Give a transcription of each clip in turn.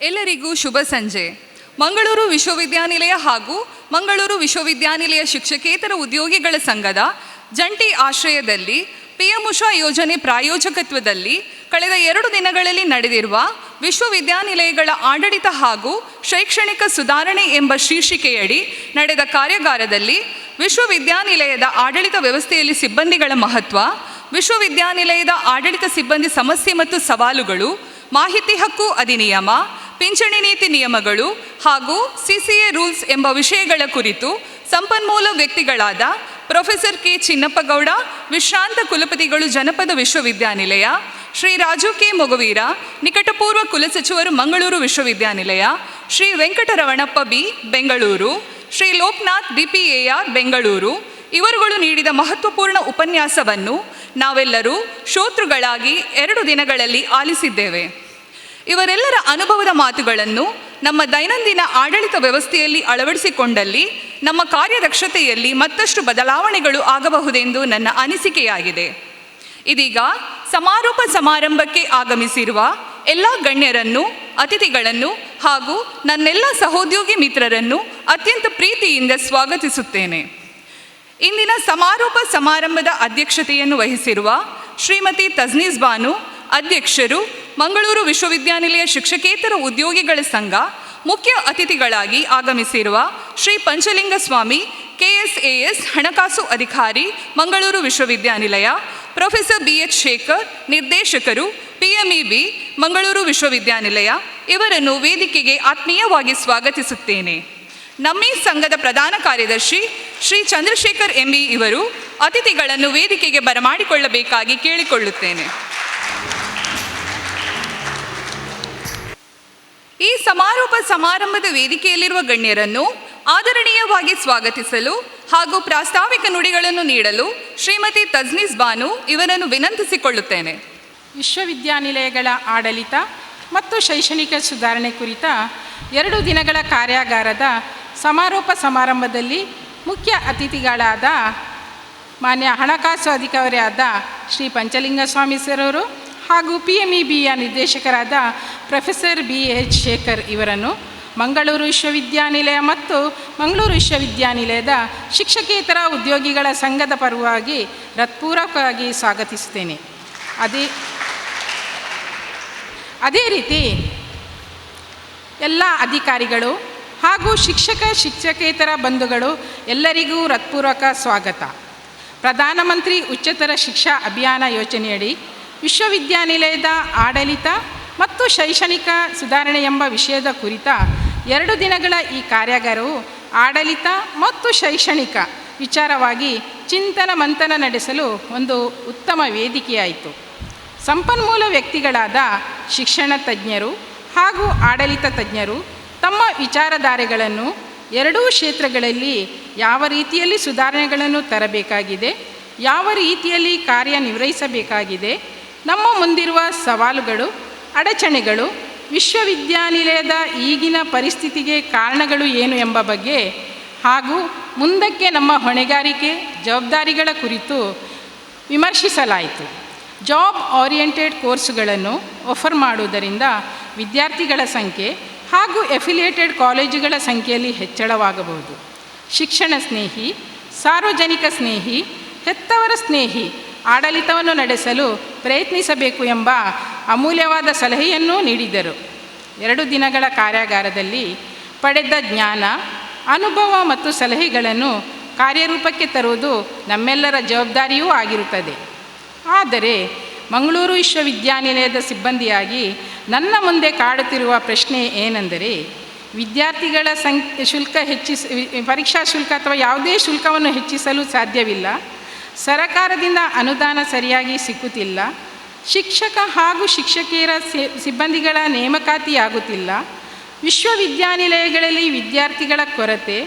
ಎಲ್ಲರಿಗೂ ಶುಭ ಸಂಜೆ. ಮಂಗಳೂರು ವಿಶ್ವವಿದ್ಯಾನಿಲಯ ಹಾಗೂ ಮಂಗಳೂರು ವಿಶ್ವವಿದ್ಯಾನಿಲಯ ಶಿಕ್ಷಕೇತರ ಉದ್ಯೋಗಿಗಳ ಸಂಘದ ಜಂಟಿ ಆಶ್ರಯದಲ್ಲಿ PM ಉಷಾ ಯೋಜನೆ ಪ್ರಾಯೋಜಕತ್ವದಲ್ಲಿ ಕಳೆದ 2 ದಿನಗಳಲ್ಲಿ ನಡೆದಿರುವ ವಿಶ್ವವಿದ್ಯಾನಿಲಯಗಳ ಆಡಳಿತ ಹಾಗೂ ಶೈಕ್ಷಣಿಕ ಸುಧಾರಣೆ ಎಂಬ ಶೀರ್ಷಿಕೆಯಡಿ ನಡೆದ ಕಾರ್ಯಾಗಾರದಲ್ಲಿ ವಿಶ್ವವಿದ್ಯಾನಿಲಯದ ಆಡಳಿತ ವ್ಯವಸ್ಥೆಯಲ್ಲಿ ಸಿಬ್ಬಂದಿಗಳ ಮಹತ್ವ, ವಿಶ್ವವಿದ್ಯಾನಿಲಯದ ಆಡಳಿತ ಸಿಬ್ಬಂದಿ ಸಮಸ್ಯೆ ಮತ್ತು ಸವಾಲುಗಳು, ಮಾಹಿತಿ ಹಕ್ಕು ಅಧಿನಿಯಮ, ಪಿಂಚಣಿ ನೀತಿ ನಿಯಮಗಳು ಹಾಗೂ CCA ರೂಲ್ಸ್ ಎಂಬ ವಿಷಯಗಳ ಕುರಿತು ಸಂಪನ್ಮೂಲ ವ್ಯಕ್ತಿಗಳಾದ ಪ್ರೊಫೆಸರ್ K. ಚಿನ್ನಪ್ಪಗೌಡ, ವಿಶ್ರಾಂತ ಕುಲಪತಿಗಳು, ಜನಪದ ವಿಶ್ವವಿದ್ಯಾನಿಲಯ, ಶ್ರೀ ರಾಜು K. ಮೊಗವೀರ, ನಿಕಟಪೂರ್ವ ಕುಲಸಚಿವರು, ಮಂಗಳೂರು ವಿಶ್ವವಿದ್ಯಾನಿಲಯ, ಶ್ರೀ ವೆಂಕಟರಮಣಪ್ಪ B. ಬೆಂಗಳೂರು, ಶ್ರೀ ಲೋಕನಾಥ್ DPAR ಬೆಂಗಳೂರು ಇವರುಗಳು ನೀಡಿದ ಮಹತ್ವಪೂರ್ಣ ಉಪನ್ಯಾಸವನ್ನು ನಾವೆಲ್ಲರೂ ಶ್ರೋತೃಗಳಾಗಿ 2 ದಿನಗಳಲ್ಲಿ ಆಲಿಸಿದ್ದೇವೆ. ಇವರೆಲ್ಲರ ಅನುಭವದ ಮಾತುಗಳನ್ನು ನಮ್ಮ ದೈನಂದಿನ ಆಡಳಿತ ವ್ಯವಸ್ಥೆಯಲ್ಲಿ ಅಳವಡಿಸಿಕೊಂಡಲ್ಲಿ ನಮ್ಮ ಕಾರ್ಯದಕ್ಷತೆಯಲ್ಲಿ ಮತ್ತಷ್ಟು ಬದಲಾವಣೆಗಳು ಆಗಬಹುದೆಂದು ನನ್ನ ಅನಿಸಿಕೆಯಾಗಿದೆ. ಇದೀಗ ಸಮಾರೋಪ ಸಮಾರಂಭಕ್ಕೆ ಆಗಮಿಸಿರುವ ಎಲ್ಲ ಗಣ್ಯರನ್ನು, ಅತಿಥಿಗಳನ್ನು ಹಾಗೂ ನನ್ನೆಲ್ಲ ಸಹೋದ್ಯೋಗಿ ಮಿತ್ರರನ್ನು ಅತ್ಯಂತ ಪ್ರೀತಿಯಿಂದ ಸ್ವಾಗತಿಸುತ್ತೇನೆ. ಇಂದಿನ ಸಮಾರೋಪ ಸಮಾರಂಭದ ಅಧ್ಯಕ್ಷತೆಯನ್ನು ವಹಿಸಿರುವ ಶ್ರೀಮತಿ ತಜ್ನೀಸ್ ಬಾನು, ಅಧ್ಯಕ್ಷರು, ಮಂಗಳೂರು ವಿಶ್ವವಿದ್ಯಾನಿಲಯ ಶಿಕ್ಷಕೇತರ ಉದ್ಯೋಗಿಗಳ ಸಂಘ, ಮುಖ್ಯ ಅತಿಥಿಗಳಾಗಿ ಆಗಮಿಸಿರುವ ಶ್ರೀ ಪಂಚಲಿಂಗಸ್ವಾಮಿ KSAS ಹಣಕಾಸು ಅಧಿಕಾರಿ, ಮಂಗಳೂರು ವಿಶ್ವವಿದ್ಯಾನಿಲಯ, ಪ್ರೊಫೆಸರ್ BH ಶೇಖರ್, ನಿರ್ದೇಶಕರು, PMEB, ಮಂಗಳೂರು ವಿಶ್ವವಿದ್ಯಾನಿಲಯ ಇವರನ್ನು ವೇದಿಕೆಗೆ ಆತ್ಮೀಯವಾಗಿ ಸ್ವಾಗತಿಸುತ್ತೇನೆ. ನಮ್ಮ ಸಂಘದ ಪ್ರಧಾನ ಕಾರ್ಯದರ್ಶಿ ಶ್ರೀ ಚಂದ್ರಶೇಖರ್ ME ಇವರು ಅತಿಥಿಗಳನ್ನು ವೇದಿಕೆಗೆ ಬರಮಾಡಿಕೊಳ್ಳಬೇಕಾಗಿ ಕೇಳಿಕೊಳ್ಳುತ್ತೇನೆ. ಈ ಸಮಾರೋಪ ಸಮಾರಂಭದ ವೇದಿಕೆಯಲ್ಲಿರುವ ಗಣ್ಯರನ್ನು ಆದರಣೀಯವಾಗಿ ಸ್ವಾಗತಿಸಲು ಹಾಗೂ ಪ್ರಾಸ್ತಾವಿಕ ನುಡಿಗಳನ್ನು ನೀಡಲು ಶ್ರೀಮತಿ ತಜ್ನೀಸ್ ಬಾನು ಇವರನ್ನು ವಿನಂತಿಸಿಕೊಳ್ಳುತ್ತೇನೆ. ವಿಶ್ವವಿದ್ಯಾನಿಲಯಗಳ ಆಡಳಿತ ಮತ್ತು ಶೈಕ್ಷಣಿಕ ಸುಧಾರಣೆ ಕುರಿತ 2 ದಿನಗಳ ಕಾರ್ಯಾಗಾರದ ಸಮಾರೋಪ ಸಮಾರಂಭದಲ್ಲಿ ಮುಖ್ಯ ಅತಿಥಿಗಳಾದ ಮಾನ್ಯ ಹಣಕಾಸು ಅಧಿಕಾರಿಯಾದ ಶ್ರೀ ಪಂಚಲಿಂಗಸ್ವಾಮಿ ಸರವರು ಹಾಗೂ PMEBಯ ನಿರ್ದೇಶಕರಾದ ಪ್ರೊಫೆಸರ್ BH ಶೇಖರ್ ಇವರನ್ನು ಮಂಗಳೂರು ವಿಶ್ವವಿದ್ಯಾನಿಲಯ ಮತ್ತು ಮಂಗಳೂರು ವಿಶ್ವವಿದ್ಯಾನಿಲಯದ ಶಿಕ್ಷಕೇತರ ಉದ್ಯೋಗಿಗಳ ಸಂಘದ ಪರವಾಗಿ ಹೃತ್ಪೂರ್ವಕವಾಗಿ ಸ್ವಾಗತಿಸುತ್ತೇನೆ. ಅದೇ ರೀತಿ ಎಲ್ಲ ಅಧಿಕಾರಿಗಳು ಹಾಗೂ ಶಿಕ್ಷಕೇತರ ಬಂಧುಗಳು ಎಲ್ಲರಿಗೂ ಹೃತ್ಪೂರ್ವಕ ಸ್ವಾಗತ. ಪ್ರಧಾನಮಂತ್ರಿ ಉಚ್ಚತರ ಶಿಕ್ಷಾ ಅಭಿಯಾನ ಯೋಜನೆಯಡಿ ವಿಶ್ವವಿದ್ಯಾನಿಲಯದ ಆಡಳಿತ ಮತ್ತು ಶೈಕ್ಷಣಿಕ ಸುಧಾರಣೆ ಎಂಬ ವಿಷಯದ ಕುರಿತ 2 ದಿನಗಳ ಈ ಕಾರ್ಯಾಗಾರವು ಆಡಳಿತ ಮತ್ತು ಶೈಕ್ಷಣಿಕ ವಿಚಾರವಾಗಿ ಚಿಂತನ ಮಂಥನ ನಡೆಸಲು ಒಂದು ಉತ್ತಮ ವೇದಿಕೆಯಾಯಿತು. ಸಂಪನ್ಮೂಲ ವ್ಯಕ್ತಿಗಳಾದ ಶಿಕ್ಷಣ ತಜ್ಞರು ಹಾಗೂ ಆಡಳಿತ ತಜ್ಞರು ತಮ್ಮ ವಿಚಾರಧಾರೆಗಳನ್ನು 2 ಕ್ಷೇತ್ರಗಳಲ್ಲಿ ಯಾವ ರೀತಿಯಲ್ಲಿ ಸುಧಾರಣೆಗಳನ್ನು ತರಬೇಕಾಗಿದೆ, ಯಾವ ರೀತಿಯಲ್ಲಿ ಕಾರ್ಯನಿರ್ವಹಿಸಬೇಕಾಗಿದೆ, ನಮ್ಮ ಮುಂದಿರುವ ಸವಾಲುಗಳು, ಅಡಚಣೆಗಳು, ವಿಶ್ವವಿದ್ಯಾನಿಲಯದ ಈಗಿನ ಪರಿಸ್ಥಿತಿಗೆ ಕಾರಣಗಳು ಏನು ಎಂಬ ಬಗ್ಗೆ ಹಾಗೂ ಮುಂದಕ್ಕೆ ನಮ್ಮ ಹೊಣೆಗಾರಿಕೆ, ಜವಾಬ್ದಾರಿಗಳ ಕುರಿತು ವಿಮರ್ಶಿಸಲಾಯಿತು. ಜಾಬ್ ಓರಿಯೆಂಟೆಡ್ ಕೋರ್ಸುಗಳನ್ನು ಆಫರ್ ಮಾಡುವುದರಿಂದ ವಿದ್ಯಾರ್ಥಿಗಳ ಸಂಖ್ಯೆ ಹಾಗೂ ಎಫಿಲಿಯೇಟೆಡ್ ಕಾಲೇಜುಗಳ ಸಂಖ್ಯೆಯಲ್ಲಿ ಹೆಚ್ಚಳವಾಗಬಹುದು. ಶಿಕ್ಷಣ ಸ್ನೇಹಿ, ಸಾರ್ವಜನಿಕ ಸ್ನೇಹಿ, ಹೆತ್ತವರ ಸ್ನೇಹಿ ಆಡಳಿತವನ್ನು ನಡೆಸಲು ಪ್ರಯತ್ನಿಸಬೇಕು ಎಂಬ ಅಮೂಲ್ಯವಾದ ಸಲಹೆಯನ್ನೂ ನೀಡಿದರು. 2 ದಿನಗಳ ಕಾರ್ಯಾಗಾರದಲ್ಲಿ ಪಡೆದ ಜ್ಞಾನ, ಅನುಭವ ಮತ್ತು ಸಲಹೆಗಳನ್ನು ಕಾರ್ಯರೂಪಕ್ಕೆ ತರುವುದು ನಮ್ಮೆಲ್ಲರ ಜವಾಬ್ದಾರಿಯೂ ಆಗಿರುತ್ತದೆ. ಆದರೆ ಮಂಗಳೂರು ವಿಶ್ವವಿದ್ಯಾನಿಲಯದ ಸಿಬ್ಬಂದಿಯಾಗಿ ನನ್ನ ಮುಂದೆ ಕಾಡುತ್ತಿರುವ ಪ್ರಶ್ನೆ ಏನೆಂದರೆ, ವಿದ್ಯಾರ್ಥಿಗಳ ಪರೀಕ್ಷಾ ಶುಲ್ಕ ಅಥವಾ ಯಾವುದೇ ಶುಲ್ಕವನ್ನು ಹೆಚ್ಚಿಸಲು ಸಾಧ್ಯವಿಲ್ಲ, ಸರಕಾರದಿಂದ ಅನುದಾನ ಸರಿಯಾಗಿ ಸಿಕ್ಕುತ್ತಿಲ್ಲ, ಶಿಕ್ಷಕ ಹಾಗೂ ಶಿಕ್ಷಕಿಯರ ಸಿಬ್ಬಂದಿಗಳ ನೇಮಕಾತಿಯಾಗುತ್ತಿಲ್ಲ, ವಿಶ್ವವಿದ್ಯಾನಿಲಯಗಳಲ್ಲಿ ವಿದ್ಯಾರ್ಥಿಗಳ ಕೊರತೆ,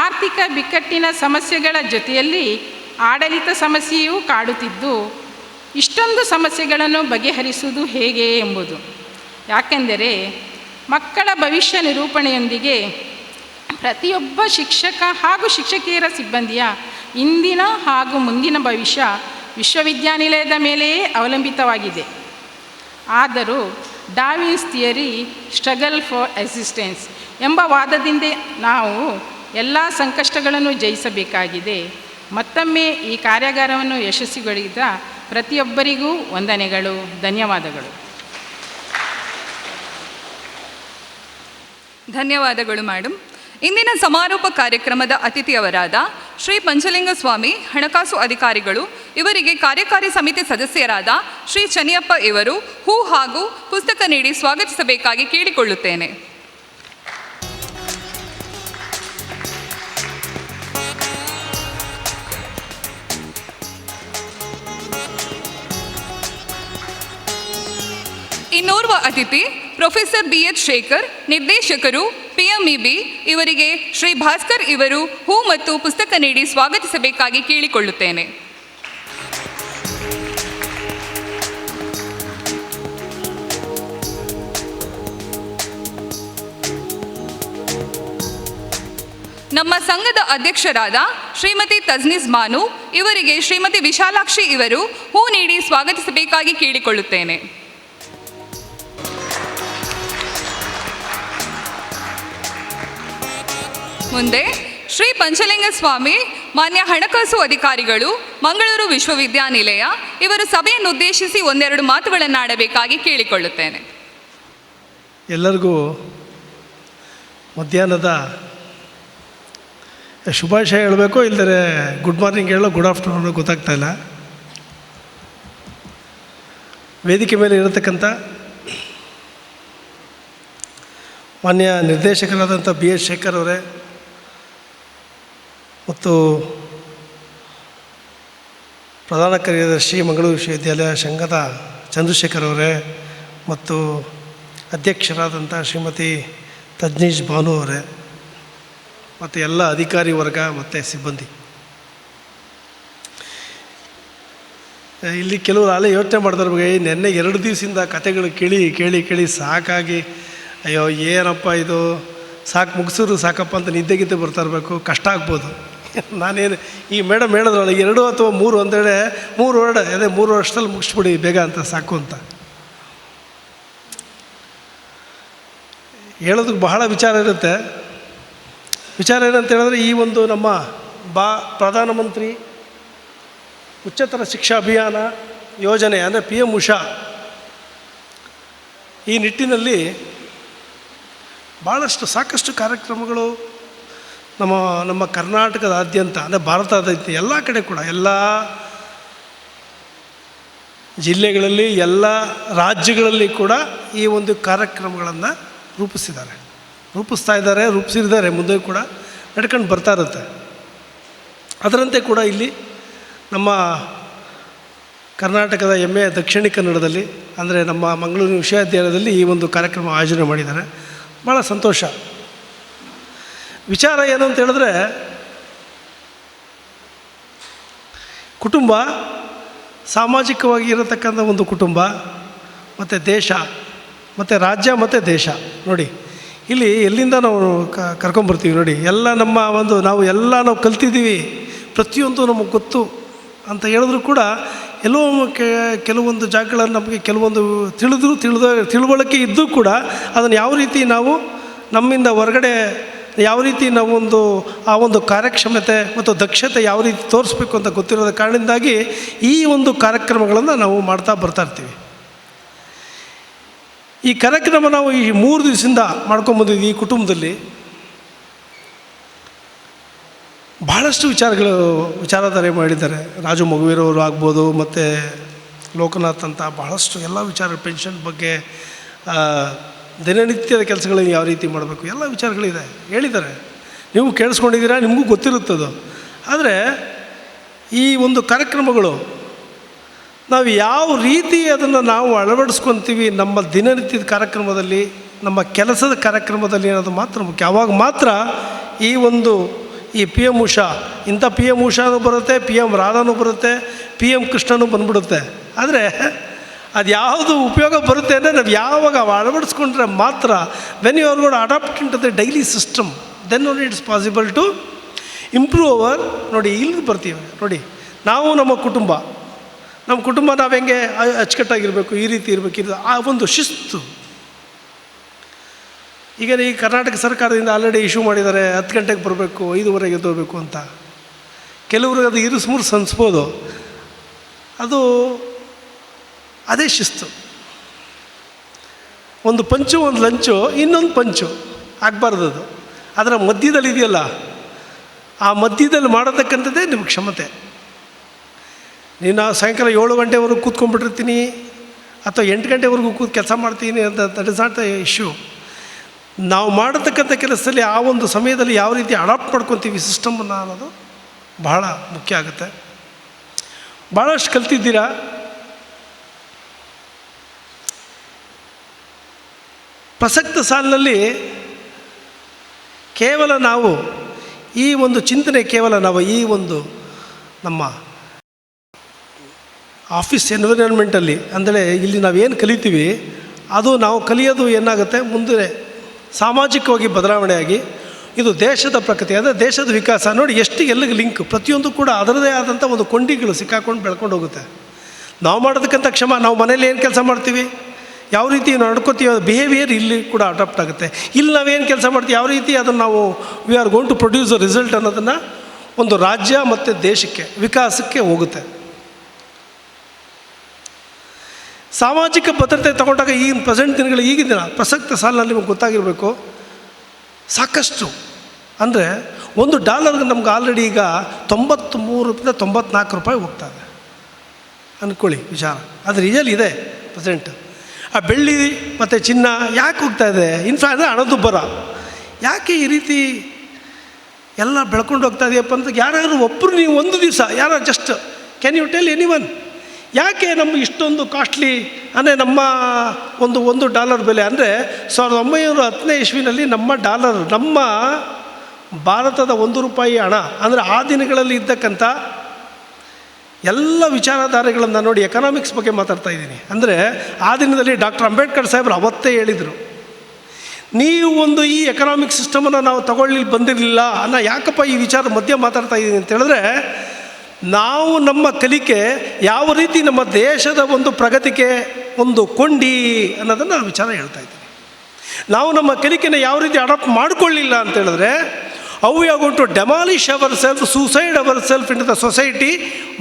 ಆರ್ಥಿಕ ಬಿಕ್ಕಟ್ಟಿನ ಸಮಸ್ಯೆಗಳ ಜೊತೆಯಲ್ಲಿ ಆಡಳಿತ ಸಮಸ್ಯೆಯೂ ಕಾಡುತ್ತಿದ್ದು, ಇಷ್ಟೊಂದು ಸಮಸ್ಯೆಗಳನ್ನು ಬಗೆಹರಿಸುವುದು ಹೇಗೆ ಎಂಬುದು. ಯಾಕೆಂದರೆ ಮಕ್ಕಳ ಭವಿಷ್ಯ ನಿರೂಪಣೆಯೊಂದಿಗೆ ಪ್ರತಿಯೊಬ್ಬ ಶಿಕ್ಷಕ ಹಾಗೂ ಶಿಕ್ಷಕಿಯರ ಸಿಬ್ಬಂದಿಯ ಇಂದಿನ ಹಾಗೂ ಮುಂದಿನ ಭವಿಷ್ಯ ವಿಶ್ವವಿದ್ಯಾನಿಲಯದ ಮೇಲೆಯೇ ಅವಲಂಬಿತವಾಗಿದೆ. ಆದರೂ Darwin's theory struggle for existence ಎಂಬ ವಾದದಿಂದ ನಾವು ಎಲ್ಲ ಸಂಕಷ್ಟಗಳನ್ನು ಜಯಿಸಬೇಕಾಗಿದೆ. ಮತ್ತೊಮ್ಮೆ ಈ ಕಾರ್ಯಾಗಾರವನ್ನು ಯಶಸ್ವಿಗೊಳಿಸಿದ ಪ್ರತಿಯೊಬ್ಬರಿಗೂ ವಂದನೆಗಳು, ಧನ್ಯವಾದಗಳು. ಧನ್ಯವಾದಗಳು ಮೇಡಮ್. ಇಂದಿನ ಸಮಾರೋಪ ಕಾರ್ಯಕ್ರಮದ ಅತಿಥಿಯವರಾದ ಶ್ರೀ ಪಂಚಲಿಂಗ ಸ್ವಾಮಿ ಹಣಕಾಸು ಅಧಿಕಾರಿಗಳು ಇವರಿಗೆ ಕಾರ್ಯಕಾರಿ ಸಮಿತಿ ಸದಸ್ಯರಾದ ಶ್ರೀ ಚನಿಯಪ್ಪ ಇವರು ಹೂ ಹಾಗೂ ಪುಸ್ತಕ ನೀಡಿ ಸ್ವಾಗತಿಸಬೇಕಾಗಿ ಕೇಳಿಕೊಳ್ಳುತ್ತೇನೆ. ಇನ್ನೋರ್ವ ಅತಿಥಿ ಪ್ರೊಫೆಸರ್ BH ಶೇಖರ್, ನಿರ್ದೇಶಕರು PMEB ಇವರಿಗೆ ಶ್ರೀ ಭಾಸ್ಕರ್ ಇವರು ಹೂ ಮತ್ತು ಪುಸ್ತಕ ನೀಡಿ ಸ್ವಾಗತಿಸಬೇಕಾಗಿ ಕೇಳಿಕೊಳ್ಳುತ್ತೇನೆ. ನಮ್ಮ ಸಂಘದ ಅಧ್ಯಕ್ಷರಾದ ಶ್ರೀಮತಿ ತಜ್ನೀಸ್ ಬಾನು ಇವರಿಗೆ ಶ್ರೀಮತಿ ವಿಶಾಲಾಕ್ಷಿ ಇವರು ಹೂ ನೀಡಿ ಸ್ವಾಗತಿಸಬೇಕಾಗಿ ಕೇಳಿಕೊಳ್ಳುತ್ತೇನೆ. ಮುಂದೆ ಶ್ರೀ ಪಂಚಲಿಂಗ ಸ್ವಾಮಿ ಮಾನ್ಯ ಹಣಕಾಸು ಅಧಿಕಾರಿಗಳು, ಮಂಗಳೂರು ವಿಶ್ವವಿದ್ಯಾನಿಲಯ ಇವರು ಸಭೆಯನ್ನುದ್ದೇಶಿಸಿ ಒಂದೆರಡು ಮಾತುಗಳನ್ನಾಡಬೇಕಾಗಿ ಕೇಳಿಕೊಳ್ಳುತ್ತೇನೆ. ಎಲ್ಲರಿಗೂ ಮಧ್ಯಾಹ್ನದ ಶುಭಾಶಯ ಹೇಳಬೇಕು, ಇಲ್ಲದರೆ ಗುಡ್ ಮಾರ್ನಿಂಗ್ ಹೇಳೋ ಗುಡ್ ಆಫ್ಟರ್ನೂನ್ ಗೊತ್ತಾಗ್ತಾ ಇಲ್ಲ. ವೇದಿಕೆ ಮೇಲೆ ಇರತಕ್ಕಂಥ ಮಾನ್ಯ ನಿರ್ದೇಶಕರಾದಂಥ BH ಶೇಖರ್ ಅವರೇ ಮತ್ತು ಪ್ರಧಾನ ಕಾರ್ಯದರ್ಶಿ ಮಂಗಳೂರು ವಿಶ್ವವಿದ್ಯಾಲಯ ಸಂಘದ ಚಂದ್ರಶೇಖರ್ ಅವರೇ ಮತ್ತು ಅಧ್ಯಕ್ಷರಾದಂಥ ಶ್ರೀಮತಿ ತಜ್ನೀಸ್ ಬಾನು ಅವರೇ ಮತ್ತು ಎಲ್ಲ ಅಧಿಕಾರಿ ವರ್ಗ ಮತ್ತು ಸಿಬ್ಬಂದಿ, ಇಲ್ಲಿ ಕೆಲವರು ಅಲ್ಲೇ ಯೋಚನೆ ಮಾಡ್ತಾರೆ, ನೆನ್ನೆ 2 ದಿವಸದಿಂದ ಕತೆಗಳು ಕೇಳಿ ಸಾಕಾಗಿ ಅಯ್ಯೋ ಏನಪ್ಪ ಇದು ಸಾಕು ಮುಗಿಸಿದ್ರು ಸಾಕಪ್ಪ ಅಂತ ನಿದ್ದೆಗಿದ್ದೆ ಬರ್ತಾ ಇರಬೇಕು, ಕಷ್ಟ ಆಗ್ಬೋದು. ನಾನೇನು ಈ ಮೇಡಮ್ ಹೇಳಿದ್ರಲ್ಲ 2 ಅಥವಾ 3 ಒಂದೆಡೆ 3 ವರ್ಡ್ ಅದೇ 3 ವರ್ಷದಲ್ಲಿ ಮುಗಿಸ್ಬಿಡಿ ಬೇಗ ಅಂತ ಸಾಕು ಅಂತ ಹೇಳೋದಕ್ಕೆ ಬಹಳ ವಿಚಾರ ಇರುತ್ತೆ. ವಿಚಾರ ಏನಂತ ಹೇಳಿದ್ರೆ, ಈ ಒಂದು ನಮ್ಮ ಪ್ರಧಾನಮಂತ್ರಿ ಉಚ್ಚತರ ಶಿಕ್ಷಾ ಅಭಿಯಾನ ಯೋಜನೆ ಅಂದರೆ PM ಉಷಾ, ಈ ನಿಟ್ಟಿನಲ್ಲಿ ಭಾಳಷ್ಟು ಸಾಕಷ್ಟು ಕಾರ್ಯಕ್ರಮಗಳು ನಮ್ಮ ಕರ್ನಾಟಕದಾದ್ಯಂತ ಅಂದರೆ ಭಾರತದಾದ್ಯಂತ ಎಲ್ಲ ಕಡೆ ಕೂಡ ಎಲ್ಲ ಜಿಲ್ಲೆಗಳಲ್ಲಿ ಎಲ್ಲ ರಾಜ್ಯಗಳಲ್ಲಿ ಕೂಡ ಈ ಒಂದು ಕಾರ್ಯಕ್ರಮಗಳನ್ನು ರೂಪಿಸಿದ್ದಾರೆ, ಮುಂದೆ ಕೂಡ ನಡ್ಕೊಂಡು ಬರ್ತಾ ಇರುತ್ತೆ. ಅದರಂತೆ ಕೂಡ ಇಲ್ಲಿ ನಮ್ಮ ಕರ್ನಾಟಕದ ಹೆಮ್ಮೆಯ ದಕ್ಷಿಣ ಕನ್ನಡದಲ್ಲಿ ಅಂದರೆ ನಮ್ಮ ಮಂಗಳೂರು ವಿಶ್ವವಿದ್ಯಾಲಯದಲ್ಲಿ ಈ ಒಂದು ಕಾರ್ಯಕ್ರಮ ಆಯೋಜನೆ ಮಾಡಿದ್ದಾರೆ. ಭಾಳ ಸಂತೋಷ. ವಿಚಾರ ಏನು ಅಂತ ಹೇಳಿದ್ರೆ, ಕುಟುಂಬ ಸಾಮಾಜಿಕವಾಗಿ ಇರತಕ್ಕಂಥ ಒಂದು ಕುಟುಂಬ ಮತ್ತು ದೇಶ ಮತ್ತು ರಾಜ್ಯ ಮತ್ತು ದೇಶ. ನೋಡಿ ಇಲ್ಲಿ ಎಲ್ಲಿಂದ ನಾವು ಕರ್ಕೊಂಬರ್ತೀವಿ ನೋಡಿ, ಎಲ್ಲ ನಮ್ಮ ಒಂದು ನಾವು ಕಲ್ತಿದ್ದೀವಿ, ಪ್ರತಿಯೊಂದು ನಮಗೆ ಗೊತ್ತು ಅಂತ ಹೇಳಿದ್ರು ಕೂಡ ಎಲ್ಲೋ ಕೆಲವೊಂದು ಜಾಗಗಳಲ್ಲಿ ನಮಗೆ ಕೆಲವೊಂದು ತಿಳುವಳಿಕೆ ಇದ್ದೂ ಕೂಡ ಅದನ್ನು ಯಾವ ರೀತಿ ನಾವು ನಮ್ಮಿಂದ ಹೊರಗಡೆ ಯಾವ ರೀತಿ ನಾವೊಂದು ಆ ಒಂದು ಕಾರ್ಯಕ್ಷಮತೆ ಮತ್ತು ದಕ್ಷತೆ ಯಾವ ರೀತಿ ತೋರಿಸ್ಬೇಕು ಅಂತ ಗೊತ್ತಿರೋದ ಕಾರಣದಿಂದಾಗಿ ಈ ಒಂದು ಕಾರ್ಯಕ್ರಮಗಳನ್ನು ನಾವು ಮಾಡ್ತಾ ಬರ್ತಾ ಇರ್ತೀವಿ. ಈ ಕಾರ್ಯಕ್ರಮ ನಾವು ಈ 3 ದಿವಸದಿಂದ ಮಾಡ್ಕೊಂಬಂದಿದ್ವಿ. ಈ ಕುಟುಂಬದಲ್ಲಿ ಭಾಳಷ್ಟು ವಿಚಾರಧಾರೆ ಮಾಡಿದ್ದಾರೆ. ರಾಜು ಮಗುವೀರವರು ಆಗ್ಬೋದು, ಮತ್ತು ಲೋಕನಾಥ್ ಅಂತ ಬಹಳಷ್ಟು ಎಲ್ಲ ವಿಚಾರ, ಪೆನ್ಷನ್ ಬಗ್ಗೆ, ದಿನನಿತ್ಯದ ಕೆಲಸಗಳನ್ನು ಯಾವ ರೀತಿ ಮಾಡಬೇಕು ಎಲ್ಲ ವಿಚಾರಗಳಿದೆ ಹೇಳಿದ್ದಾರೆ. ನೀವು ಕೇಳಿಸ್ಕೊಂಡಿದ್ದೀರಾ, ನಿಮಗೂ ಗೊತ್ತಿರುತ್ತದು. ಆದರೆ ಈ ಒಂದು ಕಾರ್ಯಕ್ರಮಗಳು ನಾವು ಯಾವ ರೀತಿ ಅದನ್ನು ನಾವು ಅಳವಡಿಸ್ಕೊತೀವಿ ನಮ್ಮ ದಿನನಿತ್ಯದ ಕಾರ್ಯಕ್ರಮದಲ್ಲಿ, ನಮ್ಮ ಕೆಲಸದ ಕಾರ್ಯಕ್ರಮದಲ್ಲಿ ಅನ್ನೋದು ಮಾತ್ರ ಮುಖ್ಯ. ಆವಾಗ ಮಾತ್ರ ಈ PM ಉಷಾ ಇಂಥ PM ಉಷಾನೂ ಬರುತ್ತೆ, PM ರಾಧಾನೂ ಬರುತ್ತೆ, PM ಕೃಷ್ಣನೂ ಬಂದ್ಬಿಡುತ್ತೆ. ಆದರೆ ಅದು ಯಾವುದು ಉಪಯೋಗ ಬರುತ್ತೆ ಅಂದರೆ ನಾವು ಯಾವಾಗ ಅಳವಡಿಸ್ಕೊಂಡ್ರೆ ಮಾತ್ರ, when you are got adapt into the daily system, then only it's possible to improve our. ನೋಡಿ ಇಲ್ಲಿಗೆ ಬರ್ತೀವಿ ನೋಡಿ, ನಾವು ನಮ್ಮ ಕುಟುಂಬ ನಾವು ಹೆಂಗೆ ಅಚ್ಚುಕಟ್ಟಾಗಿರಬೇಕು, ಈ ರೀತಿ ಇರಬೇಕು, ಇದು ಆ ಒಂದು ಶಿಸ್ತು ಈಗ ಈ ಕರ್ನಾಟಕ ಸರ್ಕಾರದಿಂದ ಆಲ್ರೆಡಿ ಇಶ್ಯೂ ಮಾಡಿದ್ದಾರೆ 10 ಗಂಟೆಗೆ ಬರಬೇಕು, 5:30ಗೆ ಎದ್ದೋಗ್ಬೇಕು ಅಂತ. ಕೆಲವ್ರಿಗೆ ಅದು ಇರುಸುಮುರುಸು ಅನಿಸ್ಬೋದು, ಅದು ಅದೇ ಶಿಸ್ತು. ಒಂದು ಪಂಚು, ಒಂದು ಲಂಚು, ಇನ್ನೊಂದು ಪಂಚು ಆಗಬಾರ್ದು. ಅದು ಅದರ ಮಧ್ಯದಲ್ಲಿ ಇದೆಯಲ್ಲ, ಆ ಮಧ್ಯದಲ್ಲಿ ಮಾಡತಕ್ಕಂಥದ್ದೇ ನಿಮಗೆ ಕ್ಷಮತೆ. ನೀನು ಸಾಯಂಕಾಲ 7 ಗಂಟೆವರೆಗೂ ಕೂತ್ಕೊಂಡ್ಬಿಟ್ಟಿರ್ತೀನಿ ಅಥವಾ 8 ಗಂಟೆವರೆಗೂ ಕೆಲಸ ಮಾಡ್ತೀನಿ ಅಂತ, that is not the issue. ನಾವು ಮಾಡತಕ್ಕಂಥ ಕೆಲಸದಲ್ಲಿ ಆ ಒಂದು ಸಮಯದಲ್ಲಿ ಯಾವ ರೀತಿ ಅಡಾಪ್ಟ್ ಮಾಡ್ಕೊತೀವಿ ಸಿಸ್ಟಮನ್ನು ಅನ್ನೋದು ಬಹಳ ಮುಖ್ಯ ಆಗುತ್ತೆ. ಭಾಳಷ್ಟು ಕಲ್ತಿದ್ದೀರಾ. ಪ್ರಸಕ್ತ ಸಾಲಿನಲ್ಲಿ ಕೇವಲ ನಾವು ಈ ಒಂದು ಚಿಂತನೆ, ಕೇವಲ ನಾವು ಈ ಒಂದು ನಮ್ಮ ಆಫೀಸ್ ಎನ್ವಿರಾನ್ಮೆಂಟಲ್ಲಿ, ಅಂದರೆ ಇಲ್ಲಿ ನಾವೇನು ಕಲಿತೀವಿ ಅದು ನಾವು ಕಲಿಯೋದು ಏನಾಗುತ್ತೆ, ಮುಂದೆ ಸಾಮಾಜಿಕವಾಗಿ ಬದಲಾವಣೆಯಾಗಿ ಇದು ದೇಶದ ಪ್ರಗತಿ, ಅಂದರೆ ದೇಶದ ವಿಕಾಸ. ನೋಡಿ ಎಷ್ಟು ಎಲ್ಲಿಗೆ ಲಿಂಕ್, ಪ್ರತಿಯೊಂದು ಕೂಡ ಅದರದೇ ಆದಂಥ ಒಂದು ಕೊಂಡಿಗಳು ಸಿಕ್ಕಾಕೊಂಡು ಬೆಳ್ಕೊಂಡು ಹೋಗುತ್ತೆ. ನಾವು ಮಾಡೋದಕ್ಕಂಥ ನಾವು ಮನೇಲಿ ಏನು ಕೆಲಸ ಮಾಡ್ತೀವಿ, ಯಾವ ರೀತಿ ನಡ್ಕೋತೀವಿ, ಅದು ಬಿಹೇವಿಯರ್ ಇಲ್ಲಿ ಕೂಡ ಅಡಾಪ್ಟ್ ಆಗುತ್ತೆ. ಇಲ್ಲಿ ನಾವೇನು ಕೆಲಸ ಮಾಡ್ತೀವಿ, ಯಾವ ರೀತಿ ಅದನ್ನು ನಾವು we are going to produce a result ಅನ್ನೋದನ್ನು ಒಂದು ರಾಜ್ಯ ಮತ್ತು ದೇಶಕ್ಕೆ ವಿಕಾಸಕ್ಕೆ ಹೋಗುತ್ತೆ. ಸಾಮಾಜಿಕ ಭದ್ರತೆ ತಗೊಂಡಾಗ ಈಗಿನ ಪ್ರೆಸೆಂಟ್ ದಿನಗಳು, ಈಗಿನ ಪ್ರಸಕ್ತ ಸಾಲಿನಲ್ಲಿ ನಿಮಗೆ ಗೊತ್ತಾಗಿರಬೇಕು, ಸಾಕಷ್ಟು ಅಂದರೆ $1 ನಮ್ಗೆ ಆಲ್ರೆಡಿ ಈಗ 93 94 ರೂಪಾಯಿ ಹೋಗ್ತಾಯಿದೆ ಅಂದ್ಕೊಳ್ಳಿ ವಿಚಾರ. ಅದು ರಿಯಲ್ ಇದೆ ಪ್ರೆಸೆಂಟ್. ಆ ಬೆಳ್ಳಿ ಮತ್ತು ಚಿನ್ನ ಯಾಕೆ ಹೋಗ್ತಾಯಿದೆ, ಅಂದರೆ ಹಣದುಬ್ಬರ ಯಾಕೆ ಈ ರೀತಿ ಎಲ್ಲ ಬೆಳ್ಕೊಂಡು ಹೋಗ್ತಾ ಇದೆಯಪ್ಪ ಅಂತ ಯಾರು ಒಬ್ಬರು, ನೀವು ಒಂದು ದಿವಸ ಯಾರು just can you tell anyone ಯಾಕೆ ನಮ್ಗೆ ಇಷ್ಟೊಂದು ಕಾಸ್ಟ್ಲಿ, ಅಂದರೆ ನಮ್ಮ $1 ಬೆಲೆ ಅಂದರೆ 1910ನೇ ಇಸ್ವಿನಲ್ಲಿ ನಮ್ಮ ಭಾರತದ ₹1 ಹಣ, ಅಂದರೆ ಆ ದಿನಗಳಲ್ಲಿ ಇದ್ದಕ್ಕಂಥ ಎಲ್ಲ ವಿಚಾರಧಾರೆಗಳನ್ನು ನೋಡಿ, ಎಕನಾಮಿಕ್ಸ್ ಬಗ್ಗೆ ಮಾತಾಡ್ತಾ ಇದ್ದೀನಿ. ಅಂದರೆ ಆ ದಿನದಲ್ಲಿ ಡಾಕ್ಟರ್ ಅಂಬೇಡ್ಕರ್ ಸಾಹೇಬರು ಅವತ್ತೇ ಹೇಳಿದರು, ನೀವು ಈ ಎಕನಾಮಿಕ್ ಸಿಸ್ಟಮನ್ನು ನಾವು ತಗೊಳ್ಳಿ ಬಂದಿರಲಿಲ್ಲ ಅನ್ನೋ. ಯಾಕಪ್ಪ ಈ ವಿಚಾರ ಮಧ್ಯೆ ಮಾತಾಡ್ತಾ ಇದ್ದೀನಿ ಅಂತ ಹೇಳಿದ್ರೆ, ನಾವು ನಮ್ಮ ಕಲಿಕೆ ಯಾವ ರೀತಿ ನಮ್ಮ ದೇಶದ ಒಂದು ಪ್ರಗತಿಗೆ ಒಂದು ಕೊಂಡಿ ಅನ್ನೋದನ್ನು ನಾನು ವಿಚಾರ ಹೇಳ್ತಾ ಇದ್ದೀನಿ. ನಾವು ನಮ್ಮ ಕಲಿಕೆನ ಯಾವ ರೀತಿ ಅಡಾಪ್ಟ್ ಮಾಡಿಕೊಳ್ಳಿಲ್ಲ ಅಂತ ಹೇಳಿದ್ರೆ, how we are going to demolish ourselves, suicide ourselves into the society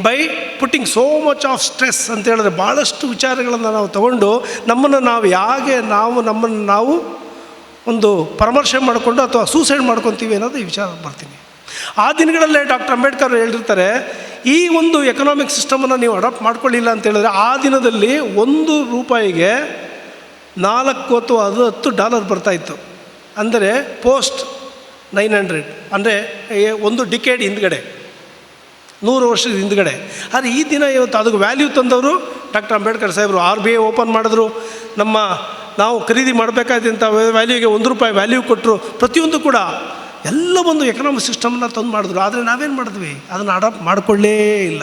by putting so much of stress ಅಂತ ಹೇಳಿದ್ರೆ, ಭಾಳಷ್ಟು ವಿಚಾರಗಳನ್ನು ನಾವು ತಗೊಂಡು ನಮ್ಮನ್ನು ನಾವು ಒಂದು ಪರಾಮರ್ಶೆ ಮಾಡಿಕೊಂಡು ಅಥವಾ ಸೂಸೈಡ್ ಮಾಡ್ಕೊತೀವಿ ಅನ್ನೋದು ಈ ವಿಚಾರ ಬರ್ತೀನಿ. ಆ ದಿನಗಳಲ್ಲೇ ಡಾಕ್ಟರ್ ಅಂಬೇಡ್ಕರ್ ಹೇಳಿರ್ತಾರೆ, ಈ ಒಂದು ಎಕನಾಮಿಕ್ ಸಿಸ್ಟಮನ್ನು ನೀವು ಅಡಾಪ್ಟ್ ಮಾಡ್ಕೊಳ್ಳಿಲ್ಲ ಅಂತ ಹೇಳಿದ್ರೆ, ಆ ದಿನದಲ್ಲಿ $1ಗೆ 4 ಅಥವಾ $10 ಬರ್ತಾಯಿತ್ತು. ಅಂದರೆ post 900, ಅಂದರೆ ಒಂದು ಡಿಕೇಡ್ ಹಿಂದ್ಗಡೆ, 100 ವರ್ಷದ ಹಿಂದ್ಗಡೆ. ಆದರೆ ಈ ದಿನ ಇವತ್ತು ಅದಕ್ಕೆ ವ್ಯಾಲ್ಯೂ ತಂದವರು ಡಾಕ್ಟರ್ ಅಂಬೇಡ್ಕರ್ ಸಾಹೇಬರು. RBI ಓಪನ್ ಮಾಡಿದ್ರು, ನಾವು ಖರೀದಿ ಮಾಡಬೇಕಾದಂಥ ವ್ಯಾಲ್ಯೂಗೆ $1 ವ್ಯಾಲ್ಯೂ ಕೊಟ್ಟರು. ಪ್ರತಿಯೊಂದು ಕೂಡ ಎಲ್ಲ ಒಂದು ಎಕನಾಮಿಕ್ ಸಿಸ್ಟಮನ್ನು ತಂದು ಮಾಡಿದ್ರು. ಆದರೆ ನಾವೇನು ಮಾಡಿದ್ವಿ, ಅದನ್ನು ಅಡಾಪ್ಟ್ ಮಾಡಿಕೊಳ್ಳೇ ಇಲ್ಲ.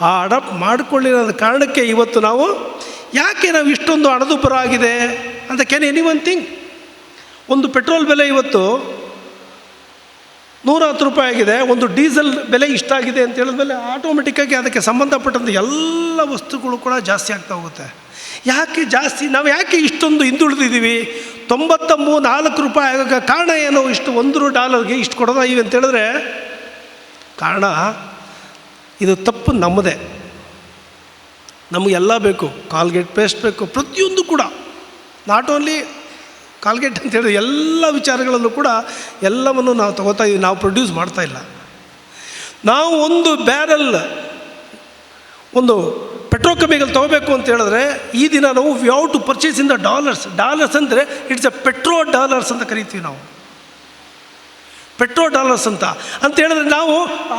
ಆ ಅಡಾಪ್ಟ್ ಮಾಡಿಕೊಳ್ಳಿರೋದ ಕಾರಣಕ್ಕೆ ಇವತ್ತು ನಾವು ಇಷ್ಟೊಂದು ಹಣದುಬ್ಬರ ಆಗಿದೆ ಅಂತ ಕ್ಯಾನ್ ಎನಿವನ್ ಥಿಂಕ್. ಒಂದು ಪೆಟ್ರೋಲ್ ಬೆಲೆ ಇವತ್ತು $110 ಆಗಿದೆ, ಒಂದು ಡೀಸೆಲ್ ಬೆಲೆ ಇಷ್ಟಾಗಿದೆ ಅಂತ ಹೇಳಿದ್ಮೇಲೆ ಆಟೋಮೆಟಿಕ್ಕಾಗಿ ಅದಕ್ಕೆ ಸಂಬಂಧಪಟ್ಟಂಥ ಎಲ್ಲ ವಸ್ತುಗಳು ಕೂಡ ಜಾಸ್ತಿ ಆಗ್ತಾ ಹೋಗುತ್ತೆ. ಯಾಕೆ ಜಾಸ್ತಿ, ನಾವು ಯಾಕೆ ಇಷ್ಟೊಂದು ಹಿಂದುಳಿದಿದ್ದೀವಿ? $94 ಆಗೋಕ್ಕೆ ಕಾರಣ ಏನು? ಇಷ್ಟು $1ಗೆ ಇಷ್ಟು ಕೊಡೋದ ಇವೆ ಅಂತ ಹೇಳಿದ್ರೆ, ಕಾರಣ ಇದು ತಪ್ಪು ನಮ್ಮದೇ. ನಮಗೆಲ್ಲ ಬೇಕು, ಕಾಲ್ಗೇಟ್ ಪೇಸ್ಟ್ ಬೇಕು, ಪ್ರತಿಯೊಂದು ಕೂಡ, ನಾಟ್ ಓನ್ಲಿ ಕಾಲ್ಗೇಟ್ ಅಂತ ಹೇಳಿದ್ರೆ ಎಲ್ಲ ವಿಚಾರಗಳಲ್ಲೂ ಕೂಡ ಎಲ್ಲವನ್ನು ನಾವು ತಗೋತಾ ಇದ್ದೀವಿ, ನಾವು ಪ್ರೊಡ್ಯೂಸ್ ಮಾಡ್ತಾ ಇಲ್ಲ. ನಾವು ಒಂದು ಬ್ಯಾರಲ್ ಒಂದು ಪೆಟ್ರೋಕೆಮಿಕಲ್ ತೊಗೋಬೇಕು ಅಂತ ಹೇಳಿದ್ರೆ, ಈ ದಿನ ನಾವು we have to purchase in the dollars ಅಂದರೆ ಇಟ್ಸ್ ಎ $ಡಾಲರ್ಸ್ ಅಂತ ಕರಿತೀವಿ ನಾವು, $ಡಾಲರ್ಸ್ ಅಂತ ಹೇಳಿದ್ರೆ,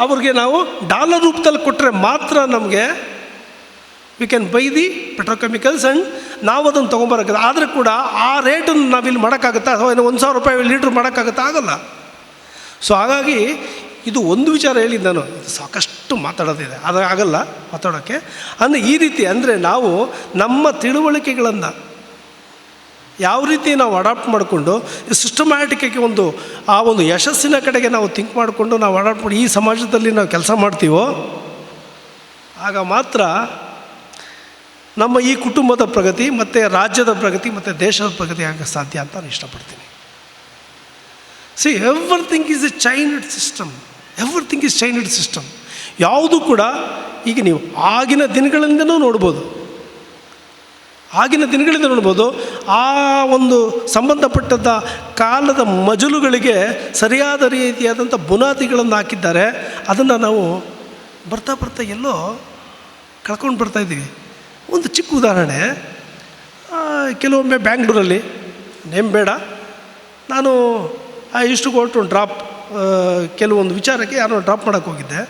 ಅವ್ರಿಗೆ ನಾವು ಡಾಲರ್ ರೂಪದಲ್ಲಿ ಕೊಟ್ಟರೆ ಮಾತ್ರ ನಮಗೆ we can buy the petrochemicals and ನಾವು ಅದನ್ನು ತೊಗೊಂಬರೋಕ್ಕೆ. ಆದರೆ ಕೂಡ ಆ ರೇಟನ್ನು ನಾವಿಲ್ಲಿ ಮಾಡೋಕ್ಕಾಗುತ್ತಾ, ಅಥವಾ $1,000 ಲೀಟ್ರ್ ಮಾಡೋಕ್ಕಾಗುತ್ತಾ? ಆಗಲ್ಲ. ಸೊ ಹಾಗಾಗಿ ಇದು ಒಂದು ವಿಚಾರ ಹೇಳಿದ್ದು ನಾನು, ಇದು ಸಾಕಷ್ಟು ಮಾತಾಡೋದಿದೆ, ಅದು ಆಗಲ್ಲ ಮಾತಾಡೋಕ್ಕೆ. ಅಂದರೆ ಈ ರೀತಿ ಅಂದರೆ ನಾವು ನಮ್ಮ ತಿಳುವಳಿಕೆಗಳನ್ನು ಯಾವ ರೀತಿ ನಾವು ಅಡಾಪ್ಟ್ ಮಾಡಿಕೊಂಡು ಸಿಸ್ಟಮ್ಯಾಟಿಕ್ಕಾಗಿ ಆ ಒಂದು ಯಶಸ್ಸಿನ ಕಡೆಗೆ ನಾವು ಥಿಂಕ್ ಮಾಡಿಕೊಂಡು ನಾವು ಅಡಾಪ್ಟ್ ಮಾಡಿ ಈ ಸಮಾಜದಲ್ಲಿ ನಾವು ಕೆಲಸ ಮಾಡ್ತೀವೋ, ಆಗ ಮಾತ್ರ ನಮ್ಮ ಈ ಕುಟುಂಬದ ಪ್ರಗತಿ ಮತ್ತು ರಾಜ್ಯದ ಪ್ರಗತಿ ಮತ್ತು ದೇಶದ ಪ್ರಗತಿ ಆಗಕ್ಕೆ ಸಾಧ್ಯ ಅಂತ ನಾನು ಇಷ್ಟಪಡ್ತೀನಿ. See everything is a chained system. Everything is chained system. ಯಾವುದು ಕೂಡ ಈಗ ನೀವು ಆಗಿನ ದಿನಗಳಿಂದನೂ ನೋಡ್ಬೋದು, ಆ ಒಂದು ಸಂಬಂಧಪಟ್ಟಂಥ ಕಾಲದ ಮಜಲುಗಳಿಗೆ ಸರಿಯಾದ ರೀತಿಯಾದಂಥ ಬುನಾದಿಗಳನ್ನು ಹಾಕಿದ್ದಾರೆ. ಅದನ್ನು ನಾವು ಬರ್ತಾ ಎಲ್ಲೋ ಕಳ್ಕೊಂಡು ಬರ್ತಾಯಿದ್ದೀವಿ. ಒಂದು ಚಿಕ್ಕ ಉದಾಹರಣೆ, ಕೆಲವೊಮ್ಮೆ ಬ್ಯಾಂಗ್ಳೂರಲ್ಲಿ ನೇಮ್ ಬೇಡ, ನಾನು ಇಷ್ಟು ಕೊಟ್ಟು ಡ್ರಾಪ್ ಕೆಲವೊಂದು ವಿಚಾರಕ್ಕೆ ಯಾರೋ ಡ್ರಾಪ್ ಮಾಡೋಕ್ಕೆ ಹೋಗಿದ್ದೆ.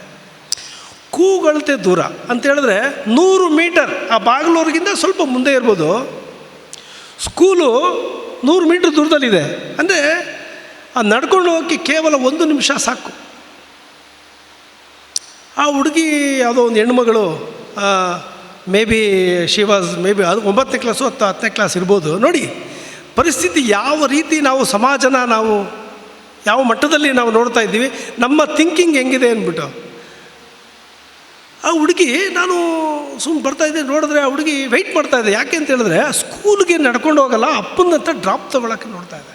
ಕೂಗಳತೆ ದೂರ ಅಂತೇಳಿದ್ರೆ 100 ಮೀಟರ್ ಆ ಬಾಗಿಲೂರಿಗಿಂತ ಸ್ವಲ್ಪ ಮುಂದೆ ಇರ್ಬೋದು. ಸ್ಕೂಲು 100 ಮೀಟ್ರ್ ದೂರದಲ್ಲಿದೆ. ಅಂದರೆ ಆ ನಡ್ಕೊಂಡು ಹೋಗೋಕ್ಕೆ ಕೇವಲ 1 ನಿಮಿಷ ಸಾಕು. ಆ ಹುಡುಗಿ ಯಾವುದೋ ಒಂದು ಹೆಣ್ಮಗಳು, ಮೇ ಬಿ ಅದು 9ನೇ ಕ್ಲಾಸು ಅಥವಾ 10ನೇ ಕ್ಲಾಸ್ ಇರ್ಬೋದು. ನೋಡಿ ಪರಿಸ್ಥಿತಿ ಯಾವ ರೀತಿ ನಾವು ಸಮಾಜನ ನಾವು ಯಾವ ಮಟ್ಟದಲ್ಲಿ ನಾವು ನೋಡ್ತಾ ಇದ್ದೀವಿ, ನಮ್ಮ ಥಿಂಕಿಂಗ್ ಹೆಂಗಿದೆ ಅಂದ್ಬಿಟ್ಟು. ಆ ಹುಡುಗಿ, ನಾನು ಸುಮ್ಮನೆ ಬರ್ತಾಯಿದ್ದೆ, ನೋಡಿದ್ರೆ ಆ ಹುಡುಗಿ ವೆಯ್ಟ್ ಮಾಡ್ತಾಯಿದ್ದೆ. ಯಾಕೆ ಅಂತ ಹೇಳಿದ್ರೆ ಸ್ಕೂಲ್ಗೆ ನಡ್ಕೊಂಡು ಹೋಗಲ್ಲ, ಅಪ್ಪನ ಹತ್ರ ಡ್ರಾಪ್ ತೊಗೊಳಕ್ಕೆ ನೋಡ್ತಾ ಇದೆ.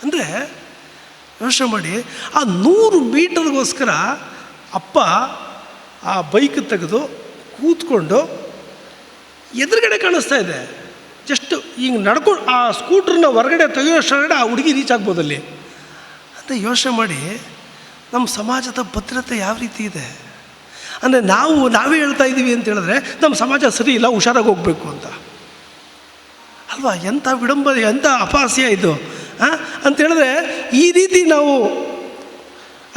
ಅಂದರೆ ಯೋಚನೆ ಮಾಡಿ, ಆ 100 ಮೀಟರ್ಗೋಸ್ಕರ ಅಪ್ಪ ಆ ಬೈಕ್ ತೆಗೆದು ಕೂತ್ಕೊಂಡು ಎದುರುಗಡೆ ಕಾಣಿಸ್ತಾ ಇದೆ. ಜಸ್ಟ್ ಹಿಂಗೆ ನಡ್ಕೊಂಡು ಆ ಸ್ಕೂಟ್ರನ್ನ ಹೊರಗಡೆ ತೆಗೆಯೋಷ್ಟರಗಡೆ ಆ ಹುಡುಗಿ ರೀಚ್ ಆಗ್ಬೋದಲ್ಲಿ. ಅಂತ ಯೋಚನೆ ಮಾಡಿ ನಮ್ಮ ಸಮಾಜದ ಭದ್ರತೆ ಯಾವ ರೀತಿ ಇದೆ. ಅಂದರೆ ನಾವೇ ಹೇಳ್ತಾ ಇದ್ದೀವಿ ಅಂತ ಹೇಳಿದ್ರೆ ನಮ್ಮ ಸಮಾಜ ಸರಿ ಇಲ್ಲ, ಹುಷಾರಾಗಿ ಹೋಗಬೇಕು ಅಂತ ಅಲ್ವಾ? ಎಂಥ ವಿಡಂಬನೆ, ಎಂಥ ಅಪಹಾಸ್ಯ ಇದು ಅಂತೇಳಿದ್ರೆ ಈ ರೀತಿ ನಾವು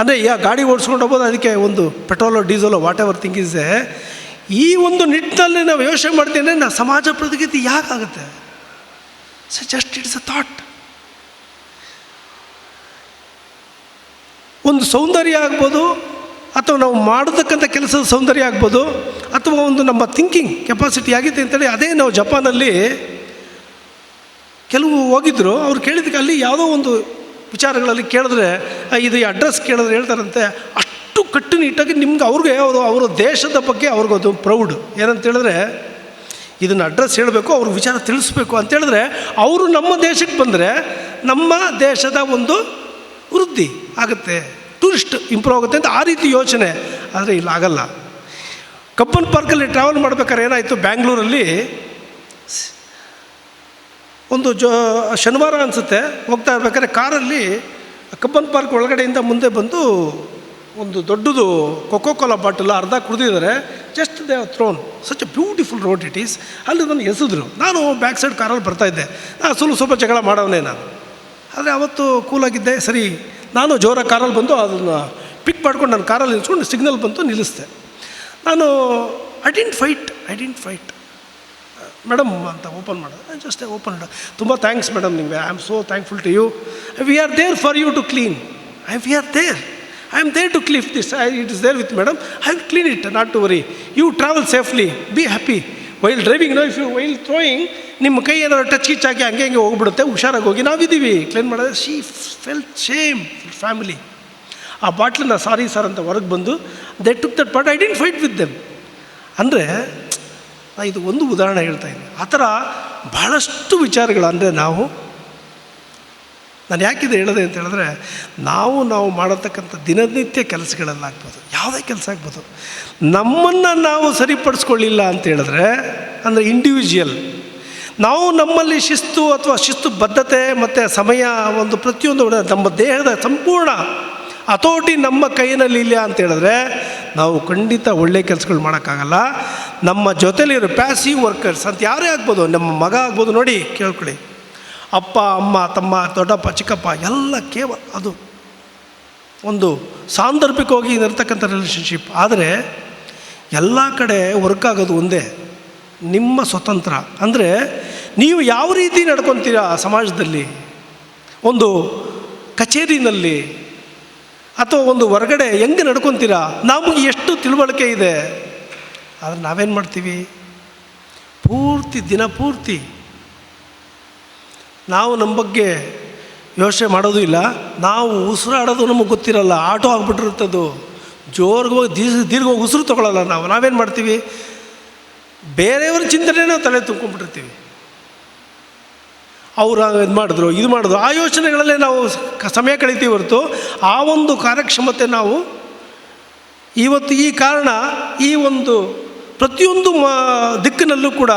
ಅಂದರೆ ಗಾಡಿ ಓಡಿಸ್ಕೊಂಡು ಹೋಗ್ಬೋದು, ಅದಕ್ಕೆ ಒಂದು petrol diesel whatever thing is ಈ ಒಂದು ನಿಟ್ಟಿನಲ್ಲಿ ನಾವು ಯೋಚನೆ ಮಾಡ್ತೇನೆ, ನಾವು ಸಮಾಜ ಪ್ರಗತಿ ಯಾಕಾಗುತ್ತೆ? So just it's a thought. ಒಂದು ಸೌಂದರ್ಯ ಆಗ್ಬೋದು, ಅಥವಾ ನಾವು ಮಾಡತಕ್ಕಂಥ ಕೆಲಸದ ಸೌಂದರ್ಯ ಆಗ್ಬೋದು, ಅಥವಾ ಒಂದು ನಮ್ಮ ಥಿಂಕಿಂಗ್ ಕೆಪಾಸಿಟಿ ಆಗಿದೆ ಅಂತೇಳಿ. ಅದೇ ನಾವು ಜಪಾನಲ್ಲಿ ಕೆಲವು ಹೋಗಿದ್ದರು, ಅವ್ರು ಕೇಳಿದಕ್ಕೆ ಅಲ್ಲಿ ಯಾವುದೋ ಒಂದು ವಿಚಾರಗಳಲ್ಲಿ ಕೇಳಿದ್ರೆ, ಇದು ಅಡ್ರೆಸ್ ಕೇಳಿದ್ರೆ ಹೇಳ್ತಾರಂತೆ, ಅಷ್ಟು ಕಟ್ಟುನಿಟ್ಟಾಗಿ ನಿಮ್ಗೆ ಅವ್ರಿಗೆ ಅವರ ದೇಶದ ಬಗ್ಗೆ ಅವ್ರಿಗದು ಪ್ರೌಡ್. ಏನಂತ ಹೇಳಿದ್ರೆ ಇದನ್ನು ಅಡ್ರೆಸ್ ಹೇಳಬೇಕು, ಅವ್ರಿಗೆ ವಿಚಾರ ತಿಳಿಸ್ಬೇಕು ಅಂತೇಳಿದ್ರೆ ಅವರು ನಮ್ಮ ದೇಶಕ್ಕೆ ಬಂದರೆ ನಮ್ಮ ದೇಶದ ಒಂದು ವೃದ್ಧಿ ಆಗುತ್ತೆ, ಟೂರಿಸ್ಟ್ ಇಂಪ್ರೂವ್ ಆಗುತ್ತೆ ಅಂತ ಆ ರೀತಿ ಯೋಚನೆ. ಆದರೆ ಇಲ್ಲ, ಆಗಲ್ಲ. ಕಬ್ಬನ್ ಪಾರ್ಕಲ್ಲಿ ಟ್ರಾವೆಲ್ ಮಾಡ್ಬೇಕಾದ್ರೆ ಏನಾಯಿತು, ಬ್ಯಾಂಗ್ಳೂರಲ್ಲಿ ಒಂದು ಶನಿವಾರ ಅನಿಸುತ್ತೆ, ಹೋಗ್ತಾ ಇರ್ಬೇಕಾದ್ರೆ ಕಾರಲ್ಲಿ ಕಬ್ಬನ್ ಪಾರ್ಕ್ ಒಳಗಡೆಯಿಂದ ಮುಂದೆ ಬಂದು ಒಂದು ದೊಡ್ಡದು ಕೊಕೋ ಕೋಲಾ ಬಾಟಲ್ ಅರ್ಧ ಕುಡಿದಿದ್ದಾರೆ. Just they have thrown such a beautiful road it is. ಅಲ್ಲಿ ನನಗೆ ಎಸೆದ್ರು. ನಾನು ಬ್ಯಾಕ್ ಸೈಡ್ ಕಾರಲ್ಲಿ ಬರ್ತಾಯಿದ್ದೆ. ಸ್ವಲ್ಪ ಜಗಳ ಮಾಡೋವನೇ ನಾನು. ಆದರೆ ಅವತ್ತು ಕೂಲಾಗಿದ್ದೆ. ಸರಿ, ನಾನು ಜೋರಾಗಿ ಕಾರಲ್ಲಿ ಬಂದು ಅದನ್ನು ಪಿಕ್ ಮಾಡ್ಕೊಂಡು ನನ್ನ ಕಾರಲ್ಲಿ ನಿಲ್ಸ್ಕೊಂಡು ಸಿಗ್ನಲ್ ಬಂತು, ನಿಲ್ಲಿಸ್ದೆ. ನಾನು ಐ ಡಿಂಟ್ ಫೈಟ್ ಮೇಡಮ್ ಅಂತ ಓಪನ್ ಮಾಡೋದು. ಜಸ್ಟ್ ಓಪನ್ ಮಾಡ, ತುಂಬ ಥ್ಯಾಂಕ್ಸ್ ಮೇಡಮ್ ನಿಮಗೆ, I am so thankful to you. We are there for you to clean. We are there. I am there to clean this. It is there with madam. I will clean it, not to worry. You travel safely, be happy while driving. No if you while throwing ನಿಮ್ಮ ಕೈ ಏನಾದ್ರು touch ಕಿಚ್ ಹಾಕಿ ಹಂಗೆ ಹೋಗ್ಬಿಡುತ್ತೆ, ಹುಷಾರಾಗಿ ಹೋಗಿ, ನಾವಿದ್ದೀವಿ clean ಮಾಡೋದು. She felt shame family. ಆ ಬಾಟ್ಲನ್ನ ಸಾರಿ ಸರ್ ಅಂತ ಹೊರಗೆ ಬಂದು they took that but I didn't fight with them. ಅಂದರೆ ಇದು ಒಂದು ಉದಾಹರಣೆ ಹೇಳ್ತಾ ಇದ್ದೀನಿ. ಆ ಥರ ಭಾಳಷ್ಟು ವಿಚಾರಗಳು. ಅಂದರೆ ನಾನು ಯಾಕಿದೆ ಹೇಳಿದೆ ಅಂತ ಹೇಳಿದ್ರೆ, ನಾವು ಮಾಡತಕ್ಕಂಥ ದಿನನಿತ್ಯ ಕೆಲಸಗಳಲ್ಲಾಗ್ಬೋದು, ಯಾವುದೇ ಕೆಲಸ ಆಗ್ಬೋದು, ನಮ್ಮನ್ನು ನಾವು ಸರಿಪಡಿಸ್ಕೊಳ್ಳಿಲ್ಲ ಅಂತ ಹೇಳಿದ್ರೆ, ಅಂದರೆ ಇಂಡಿವಿಜುವಲ್ ನಾವು ನಮ್ಮಲ್ಲಿ ಶಿಸ್ತು ಅಥವಾ ಶಿಸ್ತು ಬದ್ಧತೆ ಮತ್ತು ಸಮಯ ಒಂದು ಪ್ರತಿಯೊಂದು ನಮ್ಮ ದೇಹದ ಸಂಪೂರ್ಣ ಹತೋಟಿ ನಮ್ಮ ಕೈಯಲ್ಲಿ ಇಲ್ಲ ಅಂತ ಹೇಳಿದ್ರೆ ನಾವು ಖಂಡಿತ ಒಳ್ಳೆಯ ಕೆಲಸಗಳು ಮಾಡೋಕ್ಕಾಗಲ್ಲ. ನಮ್ಮ ಜೊತೆಲಿರೋ ಪ್ಯಾಸಿವ್ ವರ್ಕರ್ಸ್ ಅಂತ ಯಾರೇ ಆಗ್ಬೋದು, ನಮ್ಮ ಮಗ ಆಗ್ಬೋದು. ನೋಡಿ ಕೇಳ್ಕೊಳ್ಳಿ, ಅಪ್ಪ ಅಮ್ಮ ತಮ್ಮ ದೊಡ್ಡಪ್ಪ ಚಿಕ್ಕಪ್ಪ ಎಲ್ಲ ಕೇವಲ ಅದು ಒಂದು ಸಾಂದರ್ಭಿಕವಾಗಿ ಇರತಕ್ಕಂಥ ರಿಲೇಷನ್ಶಿಪ್. ಆದರೆ ಎಲ್ಲ ಕಡೆ ವರ್ಕ್ ಆಗೋದು ಒಂದೇ, ನಿಮ್ಮ ಸ್ವತಂತ್ರ. ಅಂದರೆ ನೀವು ಯಾವ ರೀತಿ ನಡ್ಕೊತೀರಾ ಸಮಾಜದಲ್ಲಿ, ಒಂದು ಕಚೇರಿನಲ್ಲಿ ಅಥವಾ ಒಂದು ಹೊರಗಡೆ ಹೆಂಗೆ ನಡ್ಕೊತೀರಾ, ನಮಗೆ ಎಷ್ಟು ತಿಳುವಳಿಕೆ ಇದೆ. ಆದರೆ ನಾವೇನು ಮಾಡ್ತೀವಿ, ದಿನ ಪೂರ್ತಿ ನಾವು ನಮ್ಮ ಬಗ್ಗೆ ಯೋಚನೆ ಮಾಡೋದು ಇಲ್ಲ. ನಾವು ಉಸಿರಾಡೋದು ನಮಗೆ ಗೊತ್ತಿರಲ್ಲ, ಆಟೋ ಆಗಿಬಿಟ್ಟಿರುತ್ತದು. ಜೋರ್ಗೆ ಹೋಗಿ ದೀರ್ಘವಾಗಿ ಉಸಿರು ತೊಗೊಳ್ಳಲ್ಲ. ನಾವೇನು ಮಾಡ್ತೀವಿ, ಬೇರೆಯವರ ಚಿಂತನೆ ನಾವು ತಲೆ ತುಂಬ್ಕೊಂಡ್ಬಿಟ್ಟಿರ್ತೀವಿ. ಅವರು ಇದು ಮಾಡಿದ್ರು ಆ ಯೋಚನೆಗಳಲ್ಲೇ ನಾವು ಸಮಯ ಕಳಿತೀವಿ ಹೊರತು ಆ ಒಂದು ಕಾರ್ಯಕ್ಷಮತೆ ನಾವು ಇವತ್ತು ಈ ಕಾರಣ ಈ ಒಂದು ಪ್ರತಿಯೊಂದು ದಿಕ್ಕಿನಲ್ಲೂ ಕೂಡ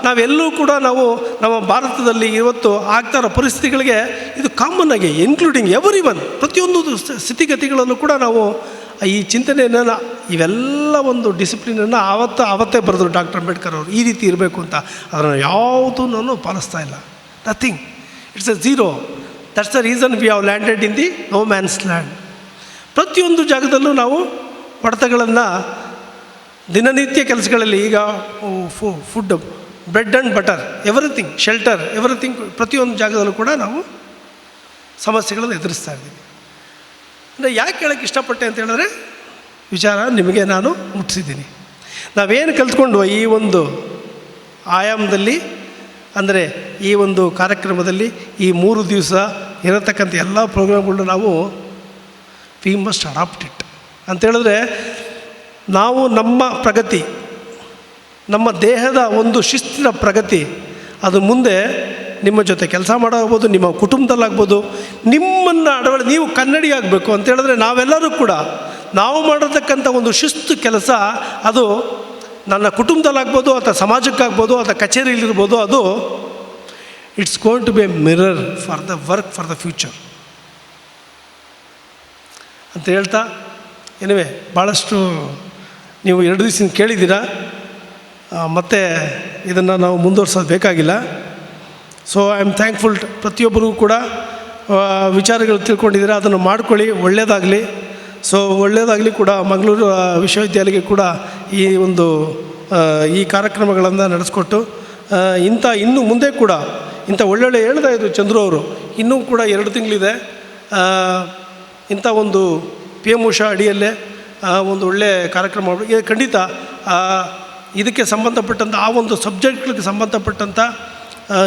ನಾವೆಲ್ಲೂ ಕೂಡ ನಾವು ನಮ್ಮ ಭಾರತದಲ್ಲಿ ಇವತ್ತು ಆಗ್ತಾ ಇರೋ ಪರಿಸ್ಥಿತಿಗಳಿಗೆ ಇದು ಕಾಮನ್ ಆಗಿ ಇನ್ಕ್ಲೂಡಿಂಗ್ ಎವ್ರಿ ಒನ್ ಪ್ರತಿಯೊಂದು ಸ್ಥಿತಿಗತಿಗಳಲ್ಲೂ ಕೂಡ ನಾವು ಈ ಚಿಂತನೆಯನ್ನು ಇವೆಲ್ಲ ಒಂದು ಡಿಸಿಪ್ಲಿನನ್ನು ಆವತ್ತೇ ಬರೆದ್ರು ಡಾಕ್ಟರ್ ಅಂಬೇಡ್ಕರ್ ಅವರು ಈ ರೀತಿ ಇರಬೇಕು ಅಂತ. ಅದನ್ನು ಯಾವುದೂ ನಾನು ಪಾಲಿಸ್ತಾ ಇಲ್ಲ. Nothing, it's a zero. That's the reason we have landed in the no man's land. ಪ್ರತಿಯೊಂದು ಜಾಗದಲ್ಲೂ ನಾವು ಹೊಡೆತಗಳನ್ನು ದಿನನಿತ್ಯ ಕೆಲಸಗಳಲ್ಲಿ ಈಗ food, bread and butter, everything, shelter, everything, ಪ್ರತಿಯೊಂದು ಜಾಗದಲ್ಲೂ ಕೂಡ ನಾವು ಸಮಸ್ಯೆಗಳನ್ನು ಎದುರಿಸ್ತಾ ಇದ್ದೀವಿ. ಅಂದರೆ ಯಾಕೆ ಹೇಳೋಕ್ಕೆ ಇಷ್ಟಪಟ್ಟೆ ಅಂತ ಹೇಳಿದ್ರೆ ವಿಚಾರ ನಿಮಗೆ ನಾನು ಮುಟ್ಟಿಸಿದ್ದೀನಿ. ನಾವೇನು ಕಲ್ತ್ಕೊಂಡು ಈ ಒಂದು ಆಯಾಮದಲ್ಲಿ ಅಂದರೆ ಈ ಒಂದು ಕಾರ್ಯಕ್ರಮದಲ್ಲಿ ಈ 3 ದಿವಸ ಇರತಕ್ಕಂಥ ಎಲ್ಲ ಪ್ರೋಗ್ರಾಮ್ಗಳನ್ನ ನಾವು ವಿ ಮಸ್ಟ್ ಅಡಾಪ್ಟ್ ಇಟ್ ಅಂತೇಳಿದ್ರೆ ನಾವು ನಮ್ಮ ಪ್ರಗತಿ, ನಮ್ಮ ದೇಹದ ಒಂದು ಶಿಸ್ತಿನ ಪ್ರಗತಿ ಅದು ಮುಂದೆ ನಿಮ್ಮ ಜೊತೆ ಕೆಲಸ ಮಾಡೋಗ್ಬೋದು, ನಿಮ್ಮ ಕುಟುಂಬದಲ್ಲಾಗ್ಬೋದು, ನಿಮ್ಮನ್ನು ನೀವು ಕನ್ನಡಿ ಆಗಬೇಕು ಅಂತೇಳಿದ್ರೆ ನಾವೆಲ್ಲರೂ ಕೂಡ ನಾವು ಮಾಡಿರ್ತಕ್ಕಂಥ ಒಂದು ಶಿಸ್ತು ಕೆಲಸ ಅದು ನನ್ನ ಕುಟುಂಬದಲ್ಲಾಗ್ಬೋದು ಅಥವಾ ಸಮಾಜಕ್ಕಾಗ್ಬೋದು ಅಥವಾ ಕಚೇರಿಯಲ್ಲಿರ್ಬೋದು, ಅದು it's going to be a mirror for the work for the future ಅಂತ ಹೇಳ್ತಾ, ಏನಿವೆ ಭಾಳಷ್ಟು ನೀವು 2 ದಿವಸದಿಂದ ಕೇಳಿದ್ದೀರಾ, ಮತ್ತು ಇದನ್ನು ನಾವು ಮುಂದುವರ್ಸೋದು ಬೇಕಾಗಿಲ್ಲ. So I am thankful. ಪ್ರತಿಯೊಬ್ಬರಿಗೂ ಕೂಡ ವಿಚಾರಗಳು ತಿಳ್ಕೊಂಡಿದ್ದೀರಾ, ಅದನ್ನು ಮಾಡ್ಕೊಳ್ಳಿ, ಒಳ್ಳೆಯದಾಗಲಿ. ಸೊ ಒಳ್ಳೆಯದಾಗಲಿ ಕೂಡ ಮಂಗಳೂರು ವಿಶ್ವವಿದ್ಯಾಲಯಕ್ಕೆ ಕೂಡ ಈ ಒಂದು ಈ ಕಾರ್ಯಕ್ರಮಗಳನ್ನು ನಡೆಸ್ಕೊಟ್ಟು ಇನ್ನೂ ಮುಂದೆ ಕೂಡ ಇಂಥ ಒಳ್ಳೊಳ್ಳೆ ಹೇಳ್ತಾ ಇದ್ರು ಚಂದ್ರು ಅವರು, ಇನ್ನೂ ಕೂಡ 2 ತಿಂಗಳಿದೆ. ಇಂಥ ಒಂದು PM ಉಷಾ ಅಡಿಯಲ್ಲೇ ಒಂದು ಒಳ್ಳೆಯ ಕಾರ್ಯಕ್ರಮ ಖಂಡಿತ ಇದಕ್ಕೆ ಸಂಬಂಧಪಟ್ಟಂಥ ಆ ಒಂದು ಸಬ್ಜೆಕ್ಟ್ಗಳಿಗೆ ಸಂಬಂಧಪಟ್ಟಂಥ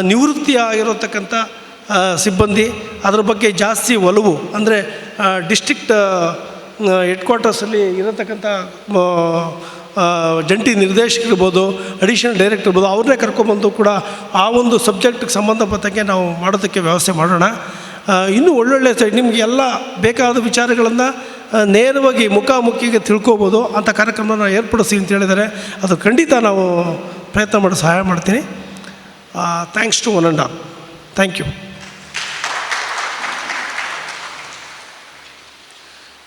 ನಿವೃತ್ತಿ ಆಗಿರತಕ್ಕಂಥ ಸಿಬ್ಬಂದಿ ಅದರ ಬಗ್ಗೆ ಜಾಸ್ತಿ ಒಲವು, ಅಂದರೆ ಡಿಸ್ಟ್ರಿಕ್ಟ್ ಹೆಡ್ ಕ್ವಾರ್ಟರ್ಸಲ್ಲಿ ಇರತಕ್ಕಂಥ ಜಂಟಿ ನಿರ್ದೇಶಕರಿರ್ಬೋದು, ಅಡಿಷನಲ್ ಡೈರೆಕ್ಟರ್ ಇರ್ಬೋದು, ಅವ್ರನ್ನೇ ಕರ್ಕೊಬಂದು ಕೂಡ ಆ ಒಂದು ಸಬ್ಜೆಕ್ಟ್ಗೆ ಸಂಬಂಧಪಟ್ಟಂಗೆ ನಾವು ಮಾಡೋದಕ್ಕೆ ವ್ಯವಸ್ಥೆ ಮಾಡೋಣ. ಇನ್ನೂ ಒಳ್ಳೊಳ್ಳೆ ನಿಮಗೆ ಎಲ್ಲ ಬೇಕಾದ ವಿಚಾರಗಳನ್ನು ನೇರವಾಗಿ ಮುಖಾಮುಖಿಗೆ ತಿಳ್ಕೊಬೋದು ಅಂಥ ಕಾರ್ಯಕ್ರಮನ ಏರ್ಪಡಿಸಿ ಅಂತ ಹೇಳಿದರೆ ಅದು ಖಂಡಿತ ನಾವು ಪ್ರಯತ್ನ ಮಾಡಿ ಸಹಾಯ ಮಾಡ್ತೀನಿ. Thanks to one and all. Thank you.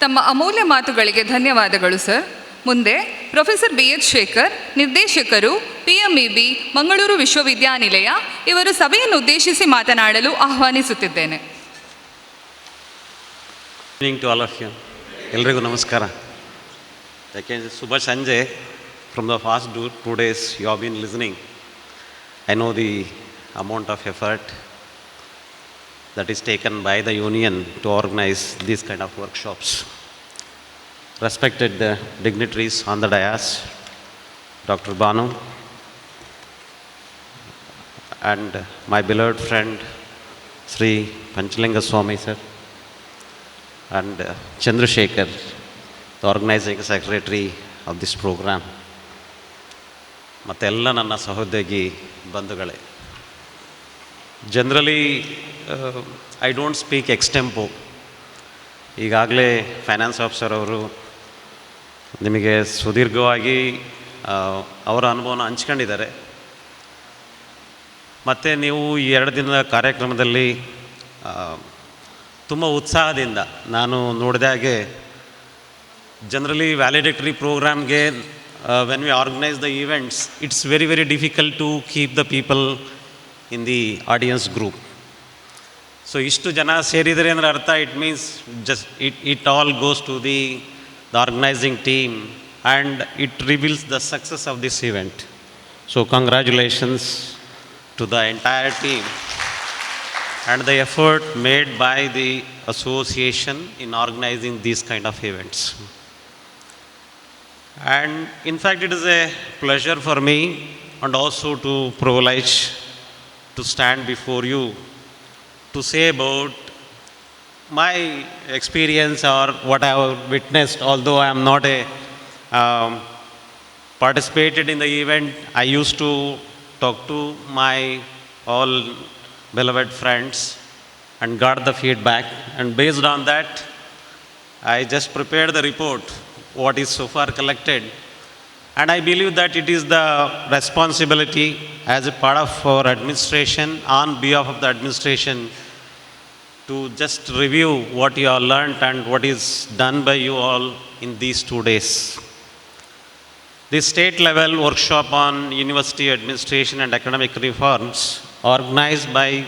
ತಮ್ಮ ಅಮೂಲ್ಯ ಮಾತುಗಳಿಗೆ ಧನ್ಯವಾದಗಳು ಸರ್. ಮುಂದೆ ಪ್ರೊಫೆಸರ್ BH ಶೇಖರ್, ನಿರ್ದೇಶಕರು, PMEB, ಮಂಗಳೂರು ವಿಶ್ವವಿದ್ಯಾನಿಲಯ, ಇವರು ಸಭೆಯನ್ನು ಉದ್ದೇಶಿಸಿ ಮಾತನಾಡಲು ಆಹ್ವಾನಿಸುತ್ತಿದ್ದೇನೆ. Evening to all of you. ಎಲ್ರಿಗೂ ನಮಸ್ಕಾರ. ಯಾಕೆಂದರೆ ಶುಭ ಸಂಜೆ. From the past 2 days you have been listening. I know the amount of effort that is taken by the union to organize these kind of workshops. Respected dignitaries on the dais, Dr. Banu and my beloved friend Sri Panchalinga Swami sir and Chandrasekhar, the organizing secretary of this program. ಮತ್ತೆಲ್ಲ ನನ್ನ ಸಹೋದ್ಯೋಗಿ ಬಂಧುಗಳೇ, generally I don't speak ಎಕ್ಸ್ಟೆಂಪೋ. ಈಗಾಗಲೇ finance officer ಅವರು ನಿಮಗೆ ಸುದೀರ್ಘವಾಗಿ ಅವರ ಅನುಭವನ ಹಂಚ್ಕೊಂಡಿದ್ದಾರೆ. ಮತ್ತು ನೀವು ಈ 2 ದಿನದ ಕಾರ್ಯಕ್ರಮದಲ್ಲಿ ತುಂಬ ಉತ್ಸಾಹದಿಂದ ನಾನು ನೋಡಿದ ಹಾಗೆ generally ವ್ಯಾಲಿಡೇಟರಿ ಪ್ರೋಗ್ರಾಮ್ಗೆ when we organize the events, it's very, very difficult to keep the people in the audience group. So, ishtu jana seridare andre artha, it means just it all goes to the organizing team and it reveals the success of this event. So, congratulations to the entire team and the effort made by the association in organizing these kind of events. And in fact, it is a pleasure for me and also to privilege to stand before you to say about my experience or what I have witnessed, although I am not a participated in the event, I used to talk to my all beloved friends and got the feedback. And based on that, I just prepared the report, what is so far collected. And I believe that it is the responsibility as a part of our administration, on behalf of the administration, to just review what you have learned and what is done by you all in these 2 days. The state level workshop on university administration and academic reforms, organized by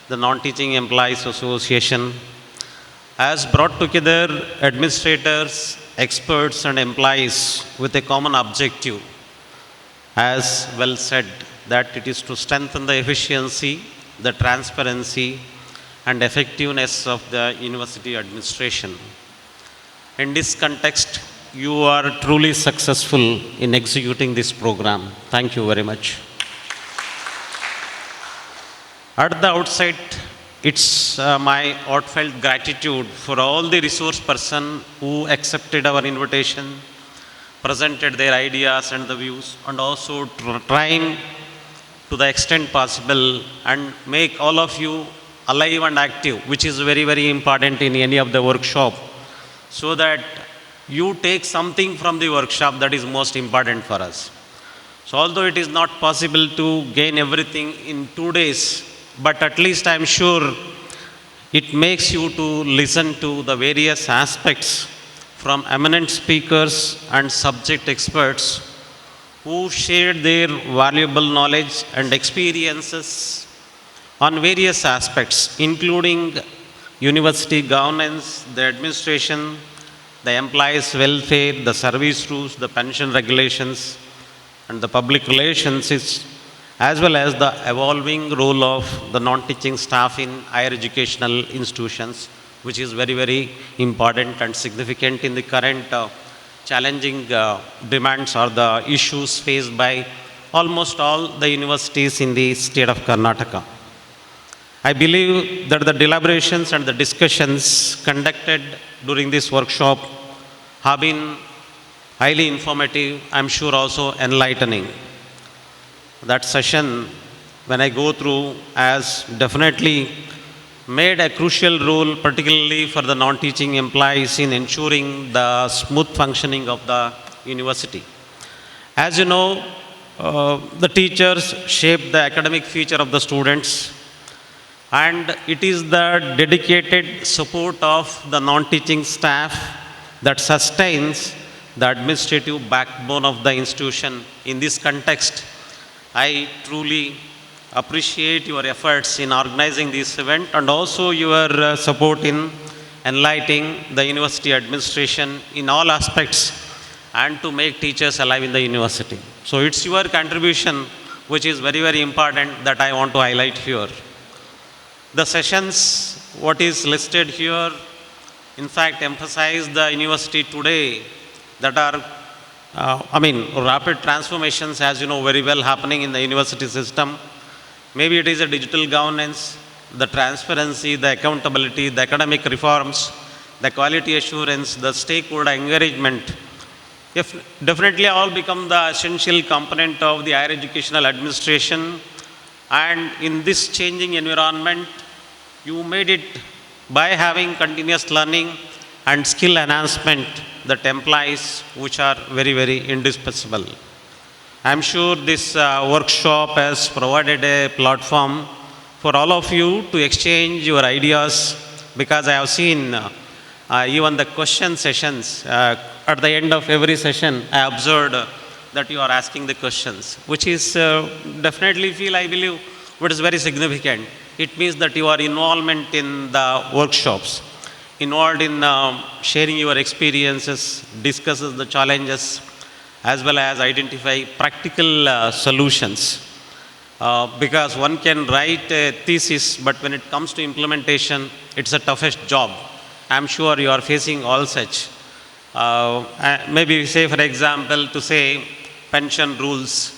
the Non-Teaching Employees Association, has brought together administrators, experts and employees with a common objective, as well said, that it is to strengthen the efficiency, the transparency and effectiveness of the university administration. In this context, you are truly successful in executing this program. Thank you very much. At the outset, it's my heartfelt gratitude for all the resource persons who accepted our invitation, presented their ideas and the views, and also trying to the extent possible and make all of you alive and active, which is very, very important in any of the workshop, so that you take something from the workshop that is most important for us. So although it is not possible to gain everything in 2 days, but at least I'm sure it makes you to listen to the various aspects from eminent speakers and subject experts who shared their valuable knowledge and experiences on various aspects, including university governance, the administration, the employees' welfare, the service rules, the pension regulations, and the public relations, as well as the evolving role of the non-teaching staff in higher educational institutions, which is very, very important and significant in the current challenging demands or the issues faced by almost all the universities in the state of Karnataka. I believe that the deliberations and the discussions conducted during this workshop have been highly informative, I'm sure also enlightening. That session, when I go through, has definitely made a crucial role, particularly for the non-teaching employees, in ensuring the smooth functioning of the university. As you know, the teachers shape the academic future of the students, and it is the dedicated support of the non-teaching staff that sustains the administrative backbone of the institution. In this context, I truly appreciate your efforts in organizing this event and also your support in enlightening the university administration in all aspects and to make teachers alive in the university. So it's your contribution which is very, very important that I want to highlight here. The sessions, what is listed here, in fact, emphasize the university today that are rapid transformations, as you know very well, happening in the university system. Maybe it is a digital governance, the transparency, the accountability, the academic reforms, the quality assurance, the stakeholder engagement. If definitely all become the essential component of the higher educational administration. And in this changing environment, you made it by having continuous learning and skill enhancement that implies, which are very, very indispensable. I'm sure this workshop has provided a platform for all of you to exchange your ideas, because I have seen even the question sessions, at the end of every session, I observed that you are asking the questions, which is definitely I believe, what is very significant. It means that your involvement in the workshops, involved in sharing your experiences, discusses the challenges, as well as identify practical solutions. Because one can write a thesis, but when it comes to implementation, it's the toughest job. I'm sure you are facing all such. Maybe say, for example, to say pension rules,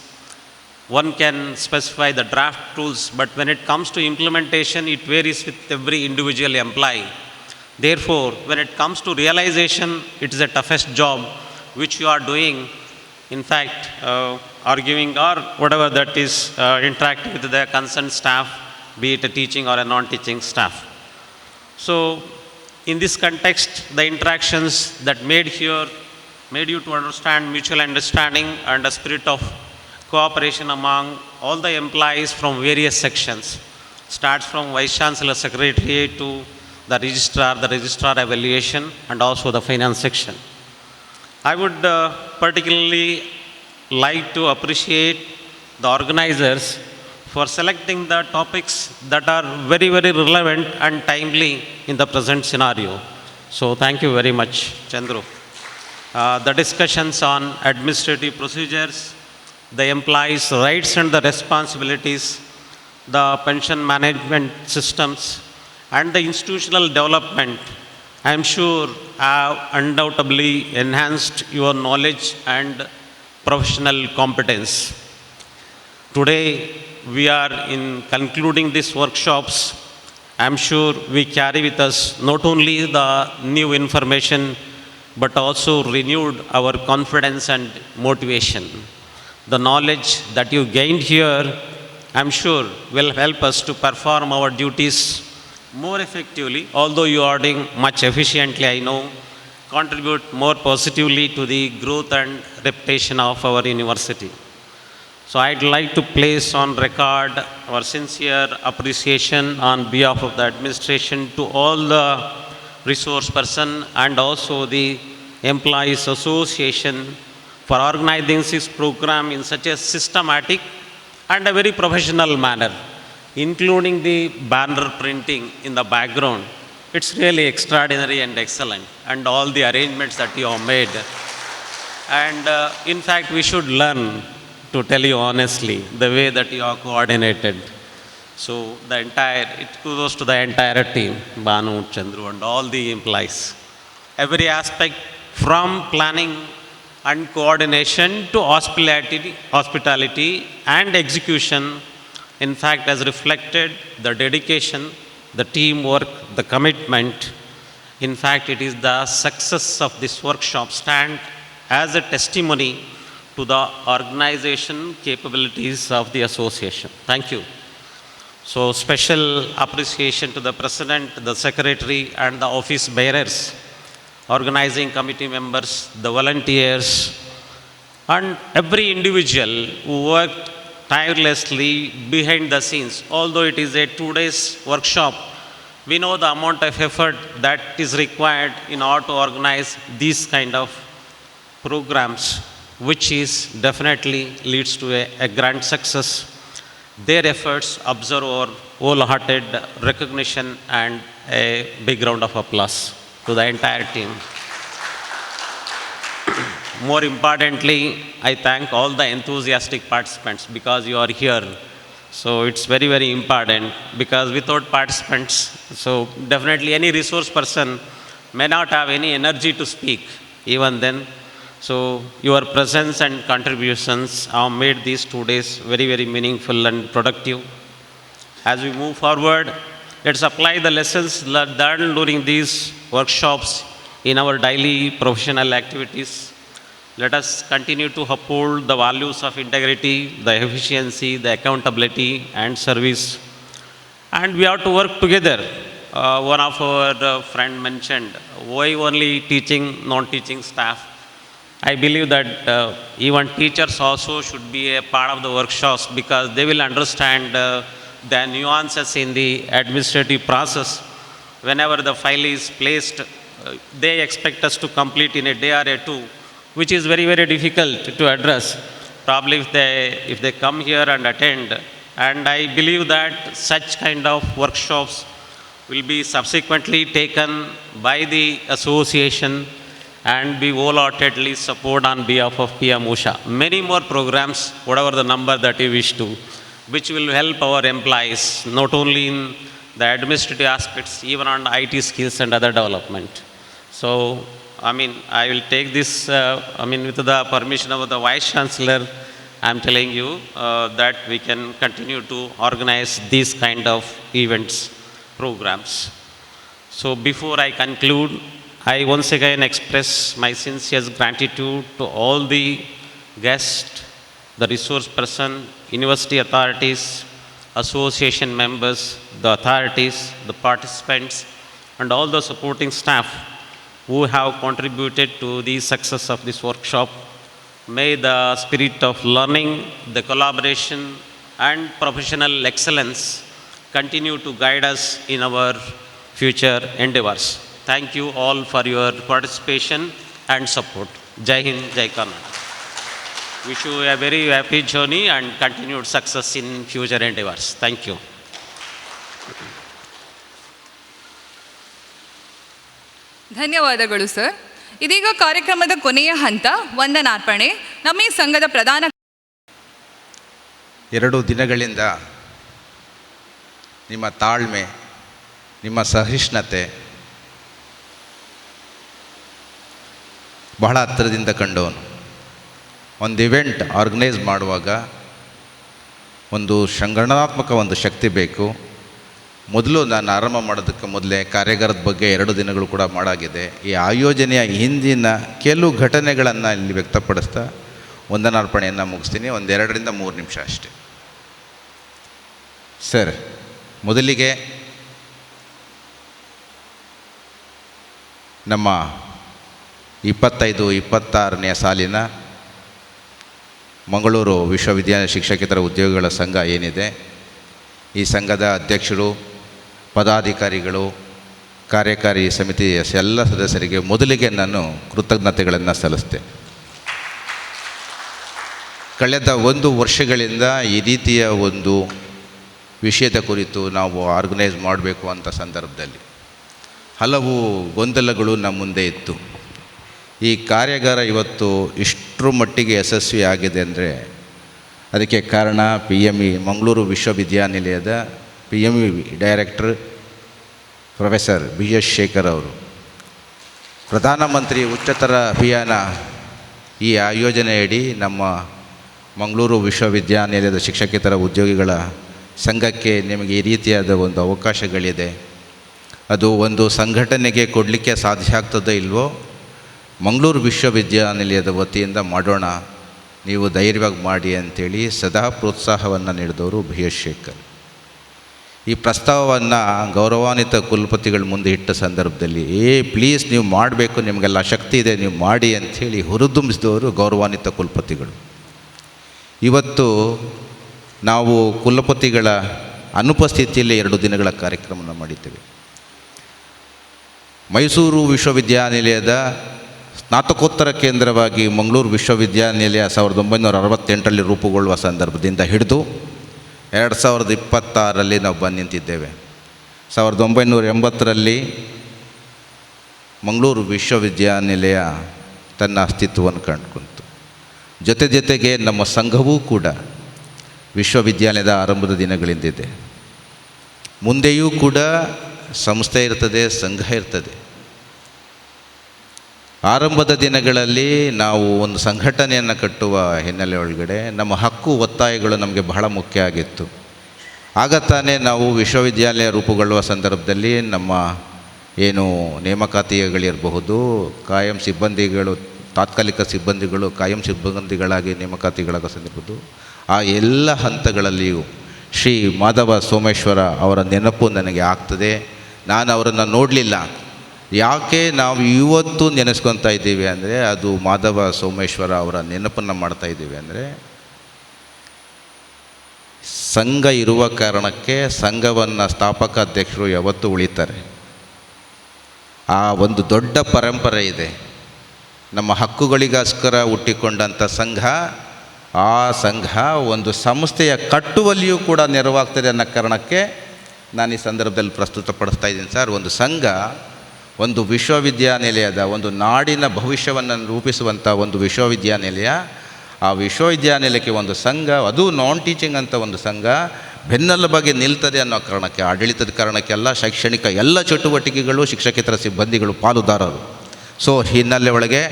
one can specify the draft rules, but when it comes to implementation, it varies with every individual employee. Therefore, when it comes to realization, it is the toughest job which you are doing in fact, arguing or whatever that is interacting with the concerned staff, be it a teaching or a non-teaching staff. So, in this context, the interactions that made you to understand mutual understanding and a spirit of cooperation among all the employees from various sections, starts from Vice Chancellor Secretariat to the Registrar Evaluation, and also the Finance section. I would particularly like to appreciate the organizers for selecting the topics that are very, very relevant and timely in the present scenario. So thank you very much, Chandru. The discussions on administrative procedures, the employees' rights and the responsibilities, the pension management systems, and the institutional development, I am sure have undoubtedly enhanced your knowledge and professional competence. Today, we are in concluding these workshops. I am sure we carry with us not only the new information, but also renewed our confidence and motivation. The knowledge that you gained here, I am sure, will help us to perform our duties more effectively, although you are doing much efficiently, I know, contribute more positively to the growth and reputation of our university. So I'd like to place on record our sincere appreciation on behalf of the administration to all the resource person and also the Employees Association for organizing this program in such a systematic and a very professional manner, including the banner printing in the background. It's really extraordinary and excellent, and all the arrangements that you have made. And in fact, we should learn, to tell you honestly, the way that you are coordinated. So it kudos to the entire team, Banu, Chandru, and all the employees. Every aspect from planning and coordination to hospitality and execution, in fact, has reflected the dedication, the teamwork, the commitment. In fact, it is the success of this workshop stand as a testimony to the organization capabilities of the association. Thank you. So special appreciation to the President, the Secretary, and the office bearers, organizing committee members, the volunteers, and every individual who worked tirelessly behind the scenes. Although it is a 2 days workshop, we know the amount of effort that is required in order to organize these kind of programs, which is definitely leads to a grand success. Their efforts observe our wholehearted recognition and a big round of applause to the entire team. More importantly, I thank all the enthusiastic participants because you are here. So it's very, very important, because without participants, so definitely any resource person may not have any energy to speak even then. So your presence and contributions have made these 2 days very, very meaningful and productive. As we move forward, let's apply the lessons learned during these workshops in our daily professional activities. Let us continue to uphold the values of integrity, the efficiency, the accountability, and service. And we have to work together. One of our friend mentioned, why only teaching, non-teaching staff? I believe that even teachers also should be a part of the workshops, because they will understand the nuances in the administrative process. Whenever the file is placed, they expect us to complete in a day or a two, which is very, very difficult to address. Probably if they come here and attend, and I believe that such kind of workshops will be subsequently taken by the association and be wholeheartedly supported on behalf of PM Usha. Many more programs, whatever the number that you wish to, which will help our employees, not only in the administrative aspects, even on IT skills and other development. So, I will take this, with the permission of the Vice Chancellor, I'm telling you that we can continue to organize these kind of events, programs. So before I conclude, I once again express my sincere gratitude to all the guest, the resource person, university authorities, association members, the authorities, the participants, and all the supporting staff who have contributed to the success of this workshop. May the spirit of learning, the collaboration, and professional excellence continue to guide us in our future endeavors. Thank you all for your participation and support. Jai Hind, Jai Karnataka. Wish you a very happy journey and continued success in future endeavors. Thank you. ಧನ್ಯವಾದಗಳು sir. ಇದೀಗ ಕಾರ್ಯಕ್ರಮದ ಕೊನೆಯ ಹಂತ ವಂದನಾರ್ಪಣೆ. ನಮ್ಮ ಈ ಸಂಘದ ಪ್ರಧಾನ 2 ದಿನಗಳಿಂದ ನಿಮ್ಮ ತಾಳ್ಮೆ, ನಿಮ್ಮ ಸಹಿಷ್ಣುತೆ ಬಹಳ ಹತ್ತಿರದಿಂದ ಕಂಡವನು. ಒಂದು ಇವೆಂಟ್ ಆರ್ಗನೈಸ್ ಮಾಡುವಾಗ ಒಂದು ಸಂಘಟನಾತ್ಮಕ ಒಂದು ಶಕ್ತಿ ಬೇಕು. ಮೊದಲು ನಾನು ಆರಂಭ ಮಾಡೋದಕ್ಕೆ ಮೊದಲೇ ಕಾರ್ಯಾಗಾರದ ಬಗ್ಗೆ 2 ದಿನಗಳು ಕೂಡ ಮಾಡಾಗಿದೆ. ಈ ಆಯೋಜನೆಯ ಹಿಂದಿನ ಕೆಲವು ಘಟನೆಗಳನ್ನು ಇಲ್ಲಿ ವ್ಯಕ್ತಪಡಿಸ್ತಾ ವಂದನಾರ್ಪಣೆಯನ್ನು ಮುಗಿಸ್ತೀನಿ. ಒಂದು 2 ರಿಂದ 3 ನಿಮಿಷ ಅಷ್ಟೇ. ಸರ್, ಮೊದಲಿಗೆ ನಮ್ಮ 25-26ನೇ ಸಾಲಿನ ಮಂಗಳೂರು ವಿಶ್ವವಿದ್ಯಾಲಯ ಶಿಕ್ಷಕೇತರ ಉದ್ಯೋಗಿಗಳ ಸಂಘ ಏನಿದೆ, ಈ ಸಂಘದ ಅಧ್ಯಕ್ಷರು, ಪದಾಧಿಕಾರಿಗಳು, ಕಾರ್ಯಕಾರಿ ಸಮಿತಿಯ ಎಲ್ಲ ಸದಸ್ಯರಿಗೆ ಮೊದಲಿಗೆ ನಾನು ಕೃತಜ್ಞತೆಗಳನ್ನು ಸಲ್ಲಿಸ್ತೇನೆ. ಕಳೆದ 1 ವರ್ಷಗಳಿಂದ ಈ ರೀತಿಯ ಒಂದು ವಿಷಯದ ಕುರಿತು ನಾವು ಆರ್ಗನೈಸ್ ಮಾಡಬೇಕು ಅಂತ ಸಂದರ್ಭದಲ್ಲಿ ಹಲವು ಗೊಂದಲಗಳು ನಮ್ಮ ಮುಂದೆ ಇತ್ತು. ಈ ಕಾರ್ಯಾಗಾರ ಇವತ್ತು ಇಷ್ಟರ ಮಟ್ಟಿಗೆ ಯಶಸ್ವಿ ಆಗಿದೆ ಅಂದರೆ ಅದಕ್ಕೆ ಕಾರಣ PME ಮಂಗಳೂರು ವಿಶ್ವವಿದ್ಯಾನಿಲಯದ PME director professor BS Shekhar ಅವರು. ಪ್ರಧಾನಮಂತ್ರಿ ಉಚ್ಚತರ ಅಭಿಯಾನ ಈ ಆಯೋಜನೆಯಡಿ ನಮ್ಮ ಮಂಗಳೂರು ವಿಶ್ವವಿದ್ಯಾನಿಲಯದ ಶಿಕ್ಷಕೇತರ ಉದ್ಯೋಗಿಗಳ ಸಂಘಕ್ಕೆ ನಿಮಗೆ ಈ ರೀತಿಯಾದ ಒಂದು ಅವಕಾಶಗಳಿದೆ. ಅದು ಒಂದು ಸಂಘಟನೆಗೆ ಕೊಡಲಿಕ್ಕೆ ಸಾಧ್ಯ ಆಗ್ತದೋ ಇಲ್ವೋ, ಮಂಗಳೂರು ವಿಶ್ವವಿದ್ಯಾನಿಲಯದ ವತಿಯಿಂದ ಮಾಡೋಣ, ನೀವು ಧೈರ್ಯವಾಗಿ ಮಾಡಿ ಅಂಥೇಳಿ ಸದಾ ಪ್ರೋತ್ಸಾಹವನ್ನು ನೀಡಿದವರು BS ಶೇಖರ್. ಈ ಪ್ರಸ್ತಾವವನ್ನು ಗೌರವಾನ್ವಿತ ಕುಲಪತಿಗಳ ಮುಂದೆ ಇಟ್ಟ ಸಂದರ್ಭದಲ್ಲಿ ಪ್ಲೀಸ್ ನೀವು ಮಾಡಬೇಕು, ನಿಮಗೆಲ್ಲ ಶಕ್ತಿ ಇದೆ, ನೀವು ಮಾಡಿ ಅಂಥೇಳಿ ಹುರಿದುಂಬಿಸಿದವರು ಗೌರವಾನ್ವಿತ ಕುಲಪತಿಗಳು. ಇವತ್ತು ನಾವು ಕುಲಪತಿಗಳ ಅನುಪಸ್ಥಿತಿಯಲ್ಲಿ 2 ದಿನಗಳ ಕಾರ್ಯಕ್ರಮವನ್ನು ಮಾಡಿದ್ದೇವೆ. ಮೈಸೂರು ವಿಶ್ವವಿದ್ಯಾನಿಲಯದ ಸ್ನಾತಕೋತ್ತರ ಕೇಂದ್ರವಾಗಿ ಮಂಗಳೂರು ವಿಶ್ವವಿದ್ಯಾನಿಲಯ 1968ರಲ್ಲಿ ರೂಪುಗೊಳ್ಳುವ ಸಂದರ್ಭದಿಂದ ಹಿಡಿದು 2026ರಲ್ಲಿ ನಾವು ಬಂದು ನಿಂತಿದ್ದೇವೆ. 1980ರಲ್ಲಿ ಮಂಗಳೂರು ವಿಶ್ವವಿದ್ಯಾನಿಲಯ ತನ್ನ ಅಸ್ತಿತ್ವವನ್ನು ಕಂಡುಕೊಂಡಿತು. ಜೊತೆಗೆ ನಮ್ಮ ಸಂಘವೂ ಕೂಡ ವಿಶ್ವವಿದ್ಯಾಲಯದ ಆರಂಭದ ದಿನಗಳಿಂದಿದೆ. ಮುಂದೆಯೂ ಕೂಡ ಸಂಸ್ಥೆ ಇರ್ತದೆ, ಸಂಘ ಇರ್ತದೆ. ಆರಂಭದ ದಿನಗಳಲ್ಲಿ ನಾವು ಒಂದು ಸಂಘಟನೆಯನ್ನು ಕಟ್ಟುವ ಹಿನ್ನೆಲೆ ಒಳಗಡೆ ನಮ್ಮ ಹಕ್ಕು ಒತ್ತಾಯಗಳು ನಮಗೆ ಬಹಳ ಮುಖ್ಯ ಆಗಿತ್ತು. ಆಗ ತಾನೇ ನಾವು ವಿಶ್ವವಿದ್ಯಾಲಯ ರೂಪುಗೊಳ್ಳುವ ಸಂದರ್ಭದಲ್ಲಿ ನಮ್ಮ ಏನು ನೇಮಕಾತಿಗಳಿರಬಹುದು, ಕಾಯಂ ಸಿಬ್ಬಂದಿಗಳು, ತಾತ್ಕಾಲಿಕ ಸಿಬ್ಬಂದಿಗಳು ಕಾಯಂ ಸಿಬ್ಬಂದಿಗಳಾಗಿ ನೇಮಕಾತಿಗಳಾಗ ಸಂದರ್ಭದ್ದು ಆ ಎಲ್ಲ ಹಂತಗಳಲ್ಲಿಯೂ ಶ್ರೀ ಮಾಧವ ಸೋಮೇಶ್ವರ ಅವರ ನೆನಪು ನನಗೆ ಆಗ್ತದೆ. ನಾನು ಅವರನ್ನು ನೋಡಲಿಲ್ಲ. ಯಾಕೆ ನಾವು ಇವತ್ತು ನೆನೆಸ್ಕೊತಾ ಇದ್ದೀವಿ ಅಂದರೆ ಅದು ಮಾಧವ ಸೋಮೇಶ್ವರ ಅವರ ನೆನಪನ್ನು ಮಾಡ್ತಾ ಇದ್ದೀವಿ ಅಂದರೆ ಸಂಘ ಇರುವ ಕಾರಣಕ್ಕೆ ಸಂಘವನ್ನು ಸ್ಥಾಪಕ ಅಧ್ಯಕ್ಷರು ಯಾವತ್ತೂ ಉಳಿತಾರೆ. ಆ ಒಂದು ದೊಡ್ಡ ಪರಂಪರೆ ಇದೆ. ನಮ್ಮ ಹಕ್ಕುಗಳಿಗೋಸ್ಕರ ಹುಟ್ಟಿಕೊಂಡಂಥ ಸಂಘ, ಆ ಸಂಘ ಒಂದು ಸಂಸ್ಥೆಯ ಕಟ್ಟುವಲ್ಲಿಯೂ ಕೂಡ ನೆರವಾಗ್ತದೆ ಅನ್ನೋ ಕಾರಣಕ್ಕೆ ನಾನು ಈ ಸಂದರ್ಭದಲ್ಲಿ ಪ್ರಸ್ತುತಪಡಿಸ್ತಾ ಇದ್ದೀನಿ ಸರ್. ಒಂದು ಸಂಘ ಒಂದು ವಿಶ್ವವಿದ್ಯಾನಿಲಯದ ಒಂದು ನಾಡಿನ ಭವಿಷ್ಯವನ್ನು ರೂಪಿಸುವಂಥ ಒಂದು ವಿಶ್ವವಿದ್ಯಾನಿಲಯ, ಆ ವಿಶ್ವವಿದ್ಯಾನಿಲಯಕ್ಕೆ ಒಂದು ಸಂಘ, ಅದು ನಾನ್ ಟೀಚಿಂಗ್ ಅಂತ ಒಂದು ಸಂಘ ಬೆನ್ನೆಲುಬಾಗಿ ನಿಲ್ತದೆ ಅನ್ನೋ ಕಾರಣಕ್ಕೆ, ಆಡಳಿತದ ಕಾರಣಕ್ಕೆಲ್ಲ ಶೈಕ್ಷಣಿಕ ಎಲ್ಲ ಚಟುವಟಿಕೆಗಳು ಶಿಕ್ಷಕೇತರ ಸಿಬ್ಬಂದಿಗಳು ಪಾಲುದಾರರು. ಸೊ ಹಿನ್ನೆಲೆ ಒಳಗೆ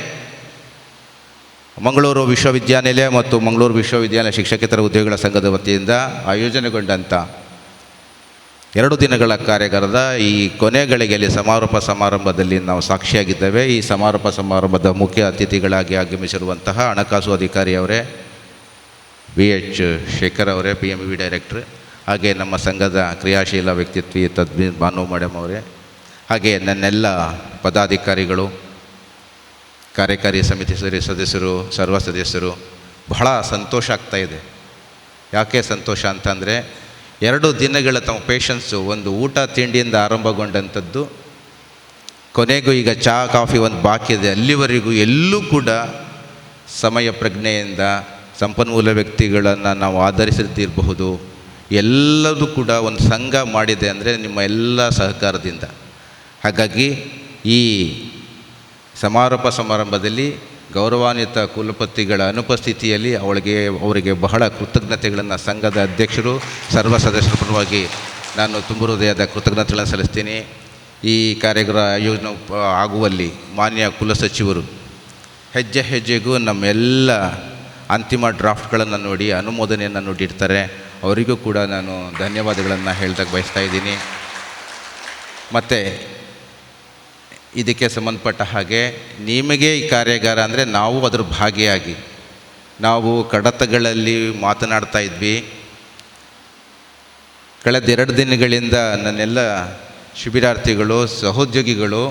ಮಂಗಳೂರು ವಿಶ್ವವಿದ್ಯಾನಿಲಯ ಮತ್ತು ಮಂಗಳೂರು ವಿಶ್ವವಿದ್ಯಾಲಯ ಶಿಕ್ಷಕೇತರ ಉದ್ಯೋಗಿಗಳ ಸಂಘದ ವತಿಯಿಂದ ಆಯೋಜನೆಗೊಂಡಂಥ 2 ದಿನಗಳ ಕಾರ್ಯಾಗಾರದ ಈ ಕೊನೆಗಳಿಗೆಯಲ್ಲಿ ಸಮಾರೋಪ ಸಮಾರಂಭದಲ್ಲಿ ನಾವು ಸಾಕ್ಷಿಯಾಗಿದ್ದೇವೆ. ಈ ಸಮಾರೋಪ ಸಮಾರಂಭದ ಮುಖ್ಯ ಅತಿಥಿಗಳಾಗಿ ಆಗಮಿಸಿರುವಂತಹ ಹಣಕಾಸು ಅಧಿಕಾರಿಯವರೇ BH ಶೇಖರ್ ಅವರೇ, PMV ಡೈರೆಕ್ಟ್ರ್, ಹಾಗೆ ನಮ್ಮ ಸಂಘದ ಕ್ರಿಯಾಶೀಲ ವ್ಯಕ್ತಿತ್ವ ತದ್ಬೀನ್ ಬಾನು ಮೇಡಮ್ ಅವರೇ, ಹಾಗೆ ನನ್ನೆಲ್ಲ ಪದಾಧಿಕಾರಿಗಳು, ಕಾರ್ಯಕಾರಿ ಸಮಿತಿ ಸದಸ್ಯರು, ಸರ್ವ ಸದಸ್ಯರು. ಬಹಳ ಸಂತೋಷ ಆಗ್ತಾಯಿದೆ. ಯಾಕೆ ಸಂತೋಷ ಅಂತಂದರೆ 2 ದಿನಗಳ ತಮ್ಮ ಪೇಷನ್ಸು, ಒಂದು ಊಟ ತಿಂಡಿಯಿಂದ ಆರಂಭಗೊಂಡಂಥದ್ದು ಕೊನೆಗೂ ಈಗ ಚಹಾ ಕಾಫಿ ಒಂದು ಬಾಕಿ ಇದೆ, ಅಲ್ಲಿವರೆಗೂ ಎಲ್ಲೂ ಕೂಡ ಸಮಯ ಪ್ರಜ್ಞೆಯಿಂದ ಸಂಪನ್ಮೂಲ ವ್ಯಕ್ತಿಗಳನ್ನು ನಾವು ಆಧರಿಸಿದ್ದಿರಬಹುದು, ಎಲ್ಲದೂ ಕೂಡ ಒಂದು ಸಂಘ ಮಾಡಿದೆ ಅಂದರೆ ನಿಮ್ಮ ಎಲ್ಲ ಸಹಕಾರದಿಂದ. ಹಾಗಾಗಿ ಈ ಸಮಾರೋಪ ಸಮಾರಂಭದಲ್ಲಿ ಗೌರವಾನ್ವಿತ ಕುಲಪತಿಗಳ ಅನುಪಸ್ಥಿತಿಯಲ್ಲಿ ಅವರಿಗೆ ಬಹಳ ಕೃತಜ್ಞತೆಗಳನ್ನು ಸಂಘದ ಅಧ್ಯಕ್ಷರು, ಸರ್ವ ಸದಸ್ಯರ ಪರವಾಗಿ ನಾನು ತುಂಬ ಹೃದಯದ ಕೃತಜ್ಞತೆಗಳನ್ನು ಸಲ್ಲಿಸ್ತೀನಿ. ಈ ಕಾರ್ಯಕ್ರಮ ಆಯೋಜನೆ ಆಗುವಲ್ಲಿ ಮಾನ್ಯ ಕುಲಸಚಿವರು ಹೆಜ್ಜೆ ಹೆಜ್ಜೆಗೂ ನಮ್ಮೆಲ್ಲ ಅಂತಿಮ ಡ್ರಾಫ್ಟ್ಗಳನ್ನು ನೋಡಿ ಅನುಮೋದನೆಯನ್ನು ನೋಡಿರ್ತಾರೆ. ಅವರಿಗೂ ಕೂಡ ನಾನು ಧನ್ಯವಾದಗಳನ್ನು ಹೇಳ್ದಾಗ ಬಯಸ್ತಾ ಇದ್ದೀನಿ. ಮತ್ತು ಇದಕ್ಕೆ ಸಂಬಂಧಪಟ್ಟ ಹಾಗೆ ನಿಮಗೆ ಈ ಕಾರ್ಯಾಗಾರ ಅಂದರೆ ನಾವು ಅದರ ಭಾಗಿಯಾಗಿ ನಾವು ಕಡತಗಳಲ್ಲಿ ಮಾತನಾಡ್ತಾ ಇದ್ವಿ. ಕಳೆದ 2 ದಿನಗಳಿಂದ ನನ್ನೆಲ್ಲ ಶಿಬಿರಾರ್ಥಿಗಳು, ಸಹೋದ್ಯೋಗಿಗಳು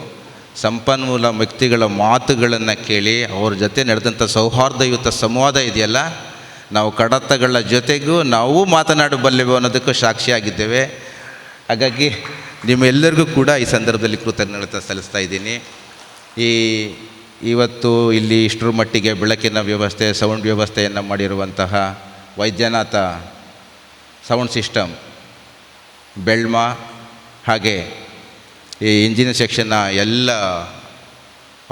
ಸಂಪನ್ಮೂಲ ವ್ಯಕ್ತಿಗಳ ಮಾತುಗಳನ್ನು ಕೇಳಿ ಅವ್ರ ಜೊತೆ ನಡೆದಂಥ ಸೌಹಾರ್ದಯುತ ಸಂವಾದ ಇದೆಯಲ್ಲ, ನಾವು ಕಡತಗಳ ಜೊತೆಗೂ ನಾವು ಮಾತನಾಡಬಲ್ಲೆವು ಅನ್ನೋದಕ್ಕೂ ಸಾಕ್ಷಿಯಾಗಿದ್ದೇವೆ. ಹಾಗಾಗಿ ನಿಮ್ಮೆಲ್ಲರಿಗೂ ಕೂಡ ಈ ಸಂದರ್ಭದಲ್ಲಿ ಕೃತಜ್ಞತೆ ಸಲ್ಲಿಸ್ತಾ ಇದ್ದೀನಿ. ಇವತ್ತು ಇಲ್ಲಿ ಇಷ್ಟರ ಮಟ್ಟಿಗೆ ಬೆಳಕಿನ ವ್ಯವಸ್ಥೆ, ಸೌಂಡ್ ವ್ಯವಸ್ಥೆಯನ್ನು ಮಾಡಿರುವಂತಹ ವೈದ್ಯನಾಥ ಸೌಂಡ್ ಸಿಸ್ಟಮ್, ಬೆಳ್ಮ, ಹಾಗೆ ಈ ಇಂಜಿನಿಯರ್ ಸೆಕ್ಷನ್ನ ಎಲ್ಲ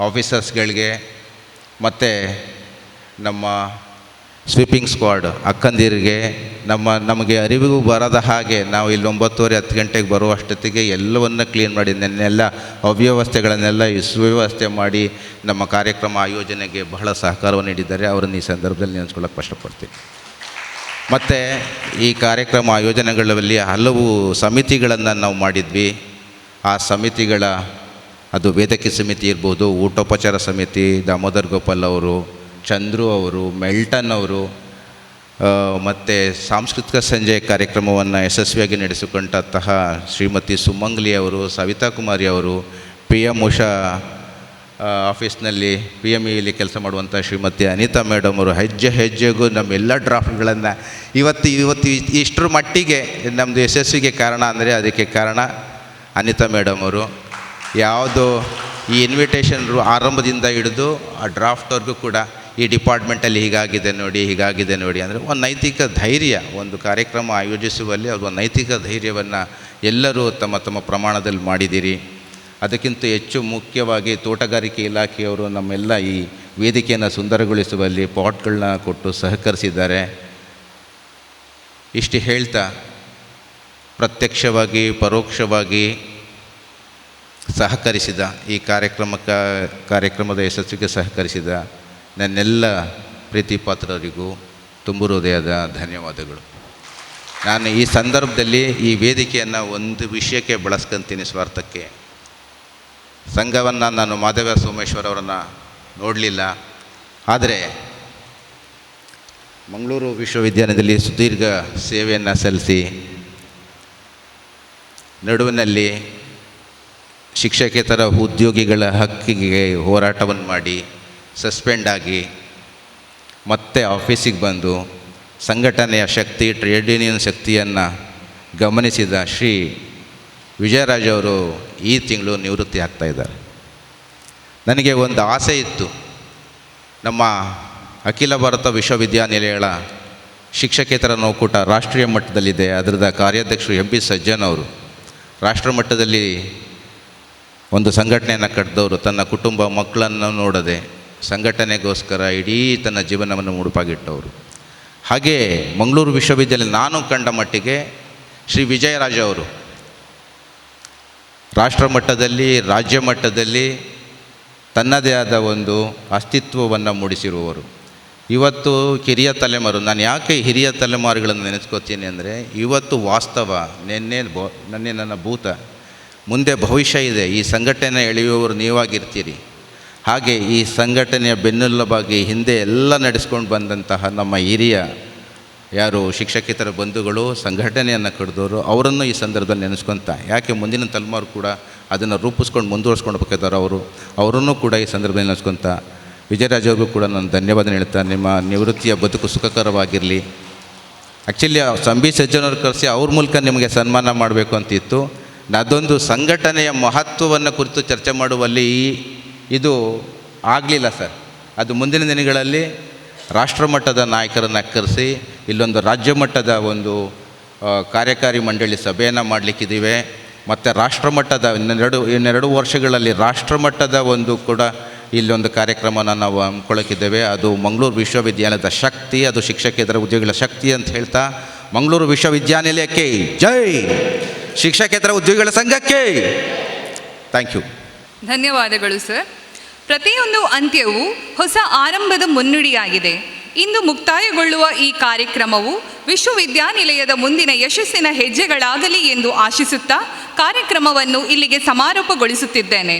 ಆಫೀಸರ್ಸ್ಗಳಿಗೆ, ಮತ್ತು ನಮ್ಮ ಸ್ವೀಪಿಂಗ್ ಸ್ಕ್ವಾಡ್ ಅಕ್ಕಂದಿರಿಗೆ, ನಮಗೆ ಅರಿವಿಗೂ ಬರದ ಹಾಗೆ ನಾವು ಇಲ್ಲಿ 9:30 10 ಗಂಟೆಗೆ ಬರುವಷ್ಟೊತ್ತಿಗೆ ಎಲ್ಲವನ್ನು ಕ್ಲೀನ್ ಮಾಡಿ ನನ್ನೆಲ್ಲ ಅವ್ಯವಸ್ಥೆಗಳನ್ನೆಲ್ಲ ಸುವ್ಯವಸ್ಥೆ ಮಾಡಿ ನಮ್ಮ ಕಾರ್ಯಕ್ರಮ ಆಯೋಜನೆಗೆ ಬಹಳ ಸಹಕಾರವನ್ನು ನೀಡಿದ್ದಾರೆ. ಅವರನ್ನು ಈ ಸಂದರ್ಭದಲ್ಲಿ ನೆನೆಸ್ಕೊಳ್ಳೋಕೆ ಕಷ್ಟಪಡ್ತೀನಿ. ಮತ್ತು ಈ ಕಾರ್ಯಕ್ರಮ ಆಯೋಜನೆಗಳಲ್ಲಿ ಹಲವು ಸಮಿತಿಗಳನ್ನು ನಾವು ಮಾಡಿದ್ವಿ. ಆ ಸಮಿತಿಗಳ, ಅದು ವೇದಿಕೆ ಸಮಿತಿ ಇರ್ಬೋದು, ಊಟೋಪಚಾರ ಸಮಿತಿ, ದಾಮೋದರ್ ಗೋಪಾಲ್ ಅವರು, ಚಂದ್ರು ಅವರು, ಮೆಲ್ಟನ್ ಅವರು, ಮತ್ತು ಸಾಂಸ್ಕೃತಿಕ ಸಂಜೆ ಕಾರ್ಯಕ್ರಮವನ್ನು ಯಶಸ್ವಿಯಾಗಿ ನಡೆಸಿಕೊಂಡಂತಹ ಶ್ರೀಮತಿ ಸುಮಂಗ್ಲಿ ಅವರು, ಸವಿತಾ ಕುಮಾರಿ ಅವರು, PM ಉಷಾ ಆಫೀಸ್ನಲ್ಲಿ PMEಯಲ್ಲಿ ಕೆಲಸ ಮಾಡುವಂಥ ಶ್ರೀಮತಿ ಅನಿತಾ ಮೇಡಮ್ ಅವರು ಹೆಜ್ಜೆ ಹೆಜ್ಜೆಗೂ ನಮ್ಮೆಲ್ಲ ಡ್ರಾಫ್ಟ್ಗಳನ್ನು ಇವತ್ತು ಇಷ್ಟರ ಮಟ್ಟಿಗೆ ನಮ್ಮದು ಯಶಸ್ವಿಗೆ ಕಾರಣ ಅಂದರೆ ಅದಕ್ಕೆ ಕಾರಣ ಅನಿತಾ ಮೇಡಮ್ ಅವರು. ಯಾವುದು ಈ ಇನ್ವಿಟೇಷನ್ ಆರಂಭದಿಂದ ಹಿಡಿದು ಆ ಡ್ರಾಫ್ಟ್ವರೆಗೂ ಕೂಡ ಈ ಡಿಪಾರ್ಟ್ಮೆಂಟಲ್ಲಿ ಹೀಗಾಗಿದೆ ನೋಡಿ ಅಂದರೆ ಒಂದು ನೈತಿಕ ಧೈರ್ಯ, ಒಂದು ಕಾರ್ಯಕ್ರಮ ಆಯೋಜಿಸುವಲ್ಲಿ ಅದು ಒಂದು ನೈತಿಕ ಧೈರ್ಯವನ್ನು ಎಲ್ಲರೂ ತಮ್ಮ ತಮ್ಮ ಪ್ರಮಾಣದಲ್ಲಿ ಮಾಡಿದ್ದೀರಿ. ಅದಕ್ಕಿಂತ ಹೆಚ್ಚು ಮುಖ್ಯವಾಗಿ ತೋಟಗಾರಿಕೆ ಇಲಾಖೆಯವರು ನಮ್ಮೆಲ್ಲ ಈ ವೇದಿಕೆಯನ್ನು ಸುಂದರಗೊಳಿಸುವಲ್ಲಿ ಪಾಟ್ಗಳನ್ನ ಕೊಟ್ಟು ಸಹಕರಿಸಿದ್ದಾರೆ. ಇಷ್ಟು ಹೇಳ್ತಾ, ಪ್ರತ್ಯಕ್ಷವಾಗಿ ಪರೋಕ್ಷವಾಗಿ ಸಹಕರಿಸಿದ ಈ ಕಾರ್ಯಕ್ರಮದ ಯಶಸ್ವಿಗೆ ಸಹಕರಿಸಿದ ನನ್ನೆಲ್ಲ ಪ್ರೀತಿ ಪಾತ್ರರಿಗೂ ತುಂಬ ಹೃದಯದ ಧನ್ಯವಾದಗಳು. ನಾನು ಈ ಸಂದರ್ಭದಲ್ಲಿ ಈ ವೇದಿಕೆಯನ್ನು ಒಂದು ವಿಷಯಕ್ಕೆ ಬಳಸ್ಕೊತೀನಿ, ಸ್ವಾರ್ಥಕ್ಕೆ. ಸಂಘವನ್ನು ನಾನು ಮಾಧವ ಸೋಮೇಶ್ವರ್ ಅವರನ್ನು ನೋಡಲಿಲ್ಲ, ಆದರೆ ಮಂಗಳೂರು ವಿಶ್ವವಿದ್ಯಾಲಯದಲ್ಲಿ ಸುದೀರ್ಘ ಸೇವೆಯನ್ನು ಸಲ್ಲಿಸಿ ನಡುವಿನಲ್ಲಿ ಶಿಕ್ಷಕೇತರ ಉದ್ಯೋಗಿಗಳ ಹಕ್ಕಿಗೆ ಹೋರಾಟವನ್ನು ಮಾಡಿ ಸಸ್ಪೆಂಡ್ ಆಗಿ ಮತ್ತೆ ಆಫೀಸಿಗೆ ಬಂದು ಸಂಘಟನೆಯ ಶಕ್ತಿ, ಟ್ರೇಡ್ ಯೂನಿಯನ್ ಶಕ್ತಿಯನ್ನು ಗಮನಿಸಿದ ಶ್ರೀ ವಿಜಯರಾಜ್ ಅವರು ಈ ತಿಂಗಳು ನಿವೃತ್ತಿ ಆಗ್ತಾಯಿದ್ದಾರೆ. ನನಗೆ ಒಂದು ಆಸೆ ಇತ್ತು, ನಮ್ಮ ಅಖಿಲ ಭಾರತ ವಿಶ್ವವಿದ್ಯಾನಿಲಯಗಳ ಶಿಕ್ಷಕೇತರ ಒಕ್ಕೂಟ ರಾಷ್ಟ್ರೀಯ ಮಟ್ಟದಲ್ಲಿದೆ. ಅದರದ ಕಾರ್ಯಾಧ್ಯಕ್ಷರು MP ಸಜ್ಜನ್ ಅವರು ರಾಷ್ಟ್ರ ಮಟ್ಟದಲ್ಲಿ ಒಂದು ಸಂಘಟನೆಯನ್ನು ಕಟ್ಟಿದವರು, ತನ್ನ ಕುಟುಂಬ ಮಕ್ಕಳನ್ನು ನೋಡದೆ ಸಂಘಟನೆಗೋಸ್ಕರ ಇಡೀ ತನ್ನ ಜೀವನವನ್ನು ಮುಡುಪಾಗಿಟ್ಟವರು. ಹಾಗೆ ಮಂಗಳೂರು ವಿಶ್ವವಿದ್ಯಾಲಯ ನಾನು ಕಂಡ ಮಟ್ಟಿಗೆ ಶ್ರೀ ವಿಜಯರಾಜ್ ಅವರು ರಾಷ್ಟ್ರ ಮಟ್ಟದಲ್ಲಿ, ರಾಜ್ಯ ಮಟ್ಟದಲ್ಲಿ ತನ್ನದೇ ಆದ ಒಂದು ಅಸ್ತಿತ್ವವನ್ನು ಮೂಡಿಸಿರುವವರು. ಇವತ್ತು ಕಿರಿಯ ತಲೆಮಾರು, ನಾನು ಯಾಕೆ ಹಿರಿಯ ತಲೆಮಾರುಗಳನ್ನು ನೆನೆಸ್ಕೋತೀನಿ ಅಂದರೆ, ಇವತ್ತು ವಾಸ್ತವ, ನನ್ನ ಭೂತ, ಮುಂದೆ ಭವಿಷ್ಯ ಇದೆ. ಈ ಸಂಘಟನೆ ಎಳೆಯುವವರು ನೀವಾಗಿರ್ತೀರಿ. ಹಾಗೆ ಈ ಸಂಘಟನೆಯ ಬೆನ್ನೆಲುಬಾಗಿ ಹಿಂದೆ ಎಲ್ಲ ನಡೆಸ್ಕೊಂಡು ಬಂದಂತಹ ನಮ್ಮ ಹಿರಿಯ ಯಾರು ಶಿಕ್ಷಕೇತರ ಬಂಧುಗಳು, ಸಂಘಟನೆಯನ್ನು ಕಟ್ಟಿದವರು, ಅವರನ್ನು ಈ ಸಂದರ್ಭದಲ್ಲಿ ನೆನೆಸ್ಕೊತ, ಯಾಕೆ ಮುಂದಿನ ತಲೆಮಾರು ಕೂಡ ಅದನ್ನು ರೂಪಿಸ್ಕೊಂಡು ಮುಂದುವರ್ಸ್ಕೊಂಡು ಬೇಕಾದವರು ಅವರನ್ನು ಕೂಡ ಈ ಸಂದರ್ಭದಲ್ಲಿ ನೆನೆಸ್ಕೊತ, ವಿಜಯರಾಜ್ ಅವ್ರಿಗೂ ಕೂಡ ನಾನು ಧನ್ಯವಾದ ಹೇಳ್ತಾ, ನಿಮ್ಮ ನಿವೃತ್ತಿಯ ಬದುಕು ಸುಖಕರವಾಗಿರಲಿ. ಆ್ಯಕ್ಚುಲಿ ಸಂಬಿ ಸಜ್ಜನವ್ರು ಕರೆಸಿ ಅವ್ರ ಮೂಲಕ ನಿಮಗೆ ಸನ್ಮಾನ ಮಾಡಬೇಕು ಅಂತಿತ್ತು. ಅದೊಂದು ಸಂಘಟನೆಯ ಮಹತ್ವವನ್ನು ಕುರಿತು ಚರ್ಚೆ ಮಾಡುವಲ್ಲಿ ಇದು ಆಗಲಿಲ್ಲ ಸರ್. ಅದು ಮುಂದಿನ ದಿನಗಳಲ್ಲಿ ರಾಷ್ಟ್ರಮಟ್ಟದ ನಾಯಕರನ್ನು ಕರೆಸಿ ಇಲ್ಲೊಂದು ರಾಜ್ಯ ಮಟ್ಟದ ಒಂದು ಕಾರ್ಯಕಾರಿ ಮಂಡಳಿ ಸಭೆಯನ್ನು ಮಾಡಲಿಕ್ಕಿದ್ದೀವಿ. ಮತ್ತು ರಾಷ್ಟ್ರಮಟ್ಟದ ಇನ್ನೆರಡು ವರ್ಷಗಳಲ್ಲಿ ರಾಷ್ಟ್ರಮಟ್ಟದ ಒಂದು ಕೂಡ ಇಲ್ಲೊಂದು ಕಾರ್ಯಕ್ರಮನ ನಾವು ಹಮ್ಮಿಕೊಳ್ಳೋಕ್ಕಿದ್ದೇವೆ. ಅದು ಮಂಗಳೂರು ವಿಶ್ವವಿದ್ಯಾಲಯದ ಶಕ್ತಿ, ಅದು ಶಿಕ್ಷಕೇತರ ಉದ್ಯೋಗಿಗಳ ಶಕ್ತಿ ಅಂತ ಹೇಳ್ತಾ, ಮಂಗಳೂರು ವಿಶ್ವವಿದ್ಯಾನಿಲಯಕ್ಕೆ ಜೈ, ಶಿಕ್ಷಕೇತರ ಉದ್ಯೋಗಿಗಳ ಸಂಘಕ್ಕೆ ಥ್ಯಾಂಕ್ ಯು. ಧನ್ಯವಾದಗಳು ಸರ್. ಪ್ರತಿಯೊಂದು ಅಂತ್ಯವು ಹೊಸ ಆರಂಭದ ಮುನ್ನುಡಿಯಾಗಿದೆ. ಇಂದು ಮುಕ್ತಾಯಗೊಳ್ಳುವ ಈ ಕಾರ್ಯಕ್ರಮವು ವಿಶ್ವವಿದ್ಯಾನಿಲಯದ ಮುಂದಿನ ಯಶಸ್ಸಿನ ಹೆಜ್ಜೆಗಳಾಗಲಿ ಎಂದು ಆಶಿಸುತ್ತಾ ಕಾರ್ಯಕ್ರಮವನ್ನು ಇಲ್ಲಿಗೆ ಸಮಾರೋಪಗೊಳಿಸುತ್ತಿದ್ದೇನೆ.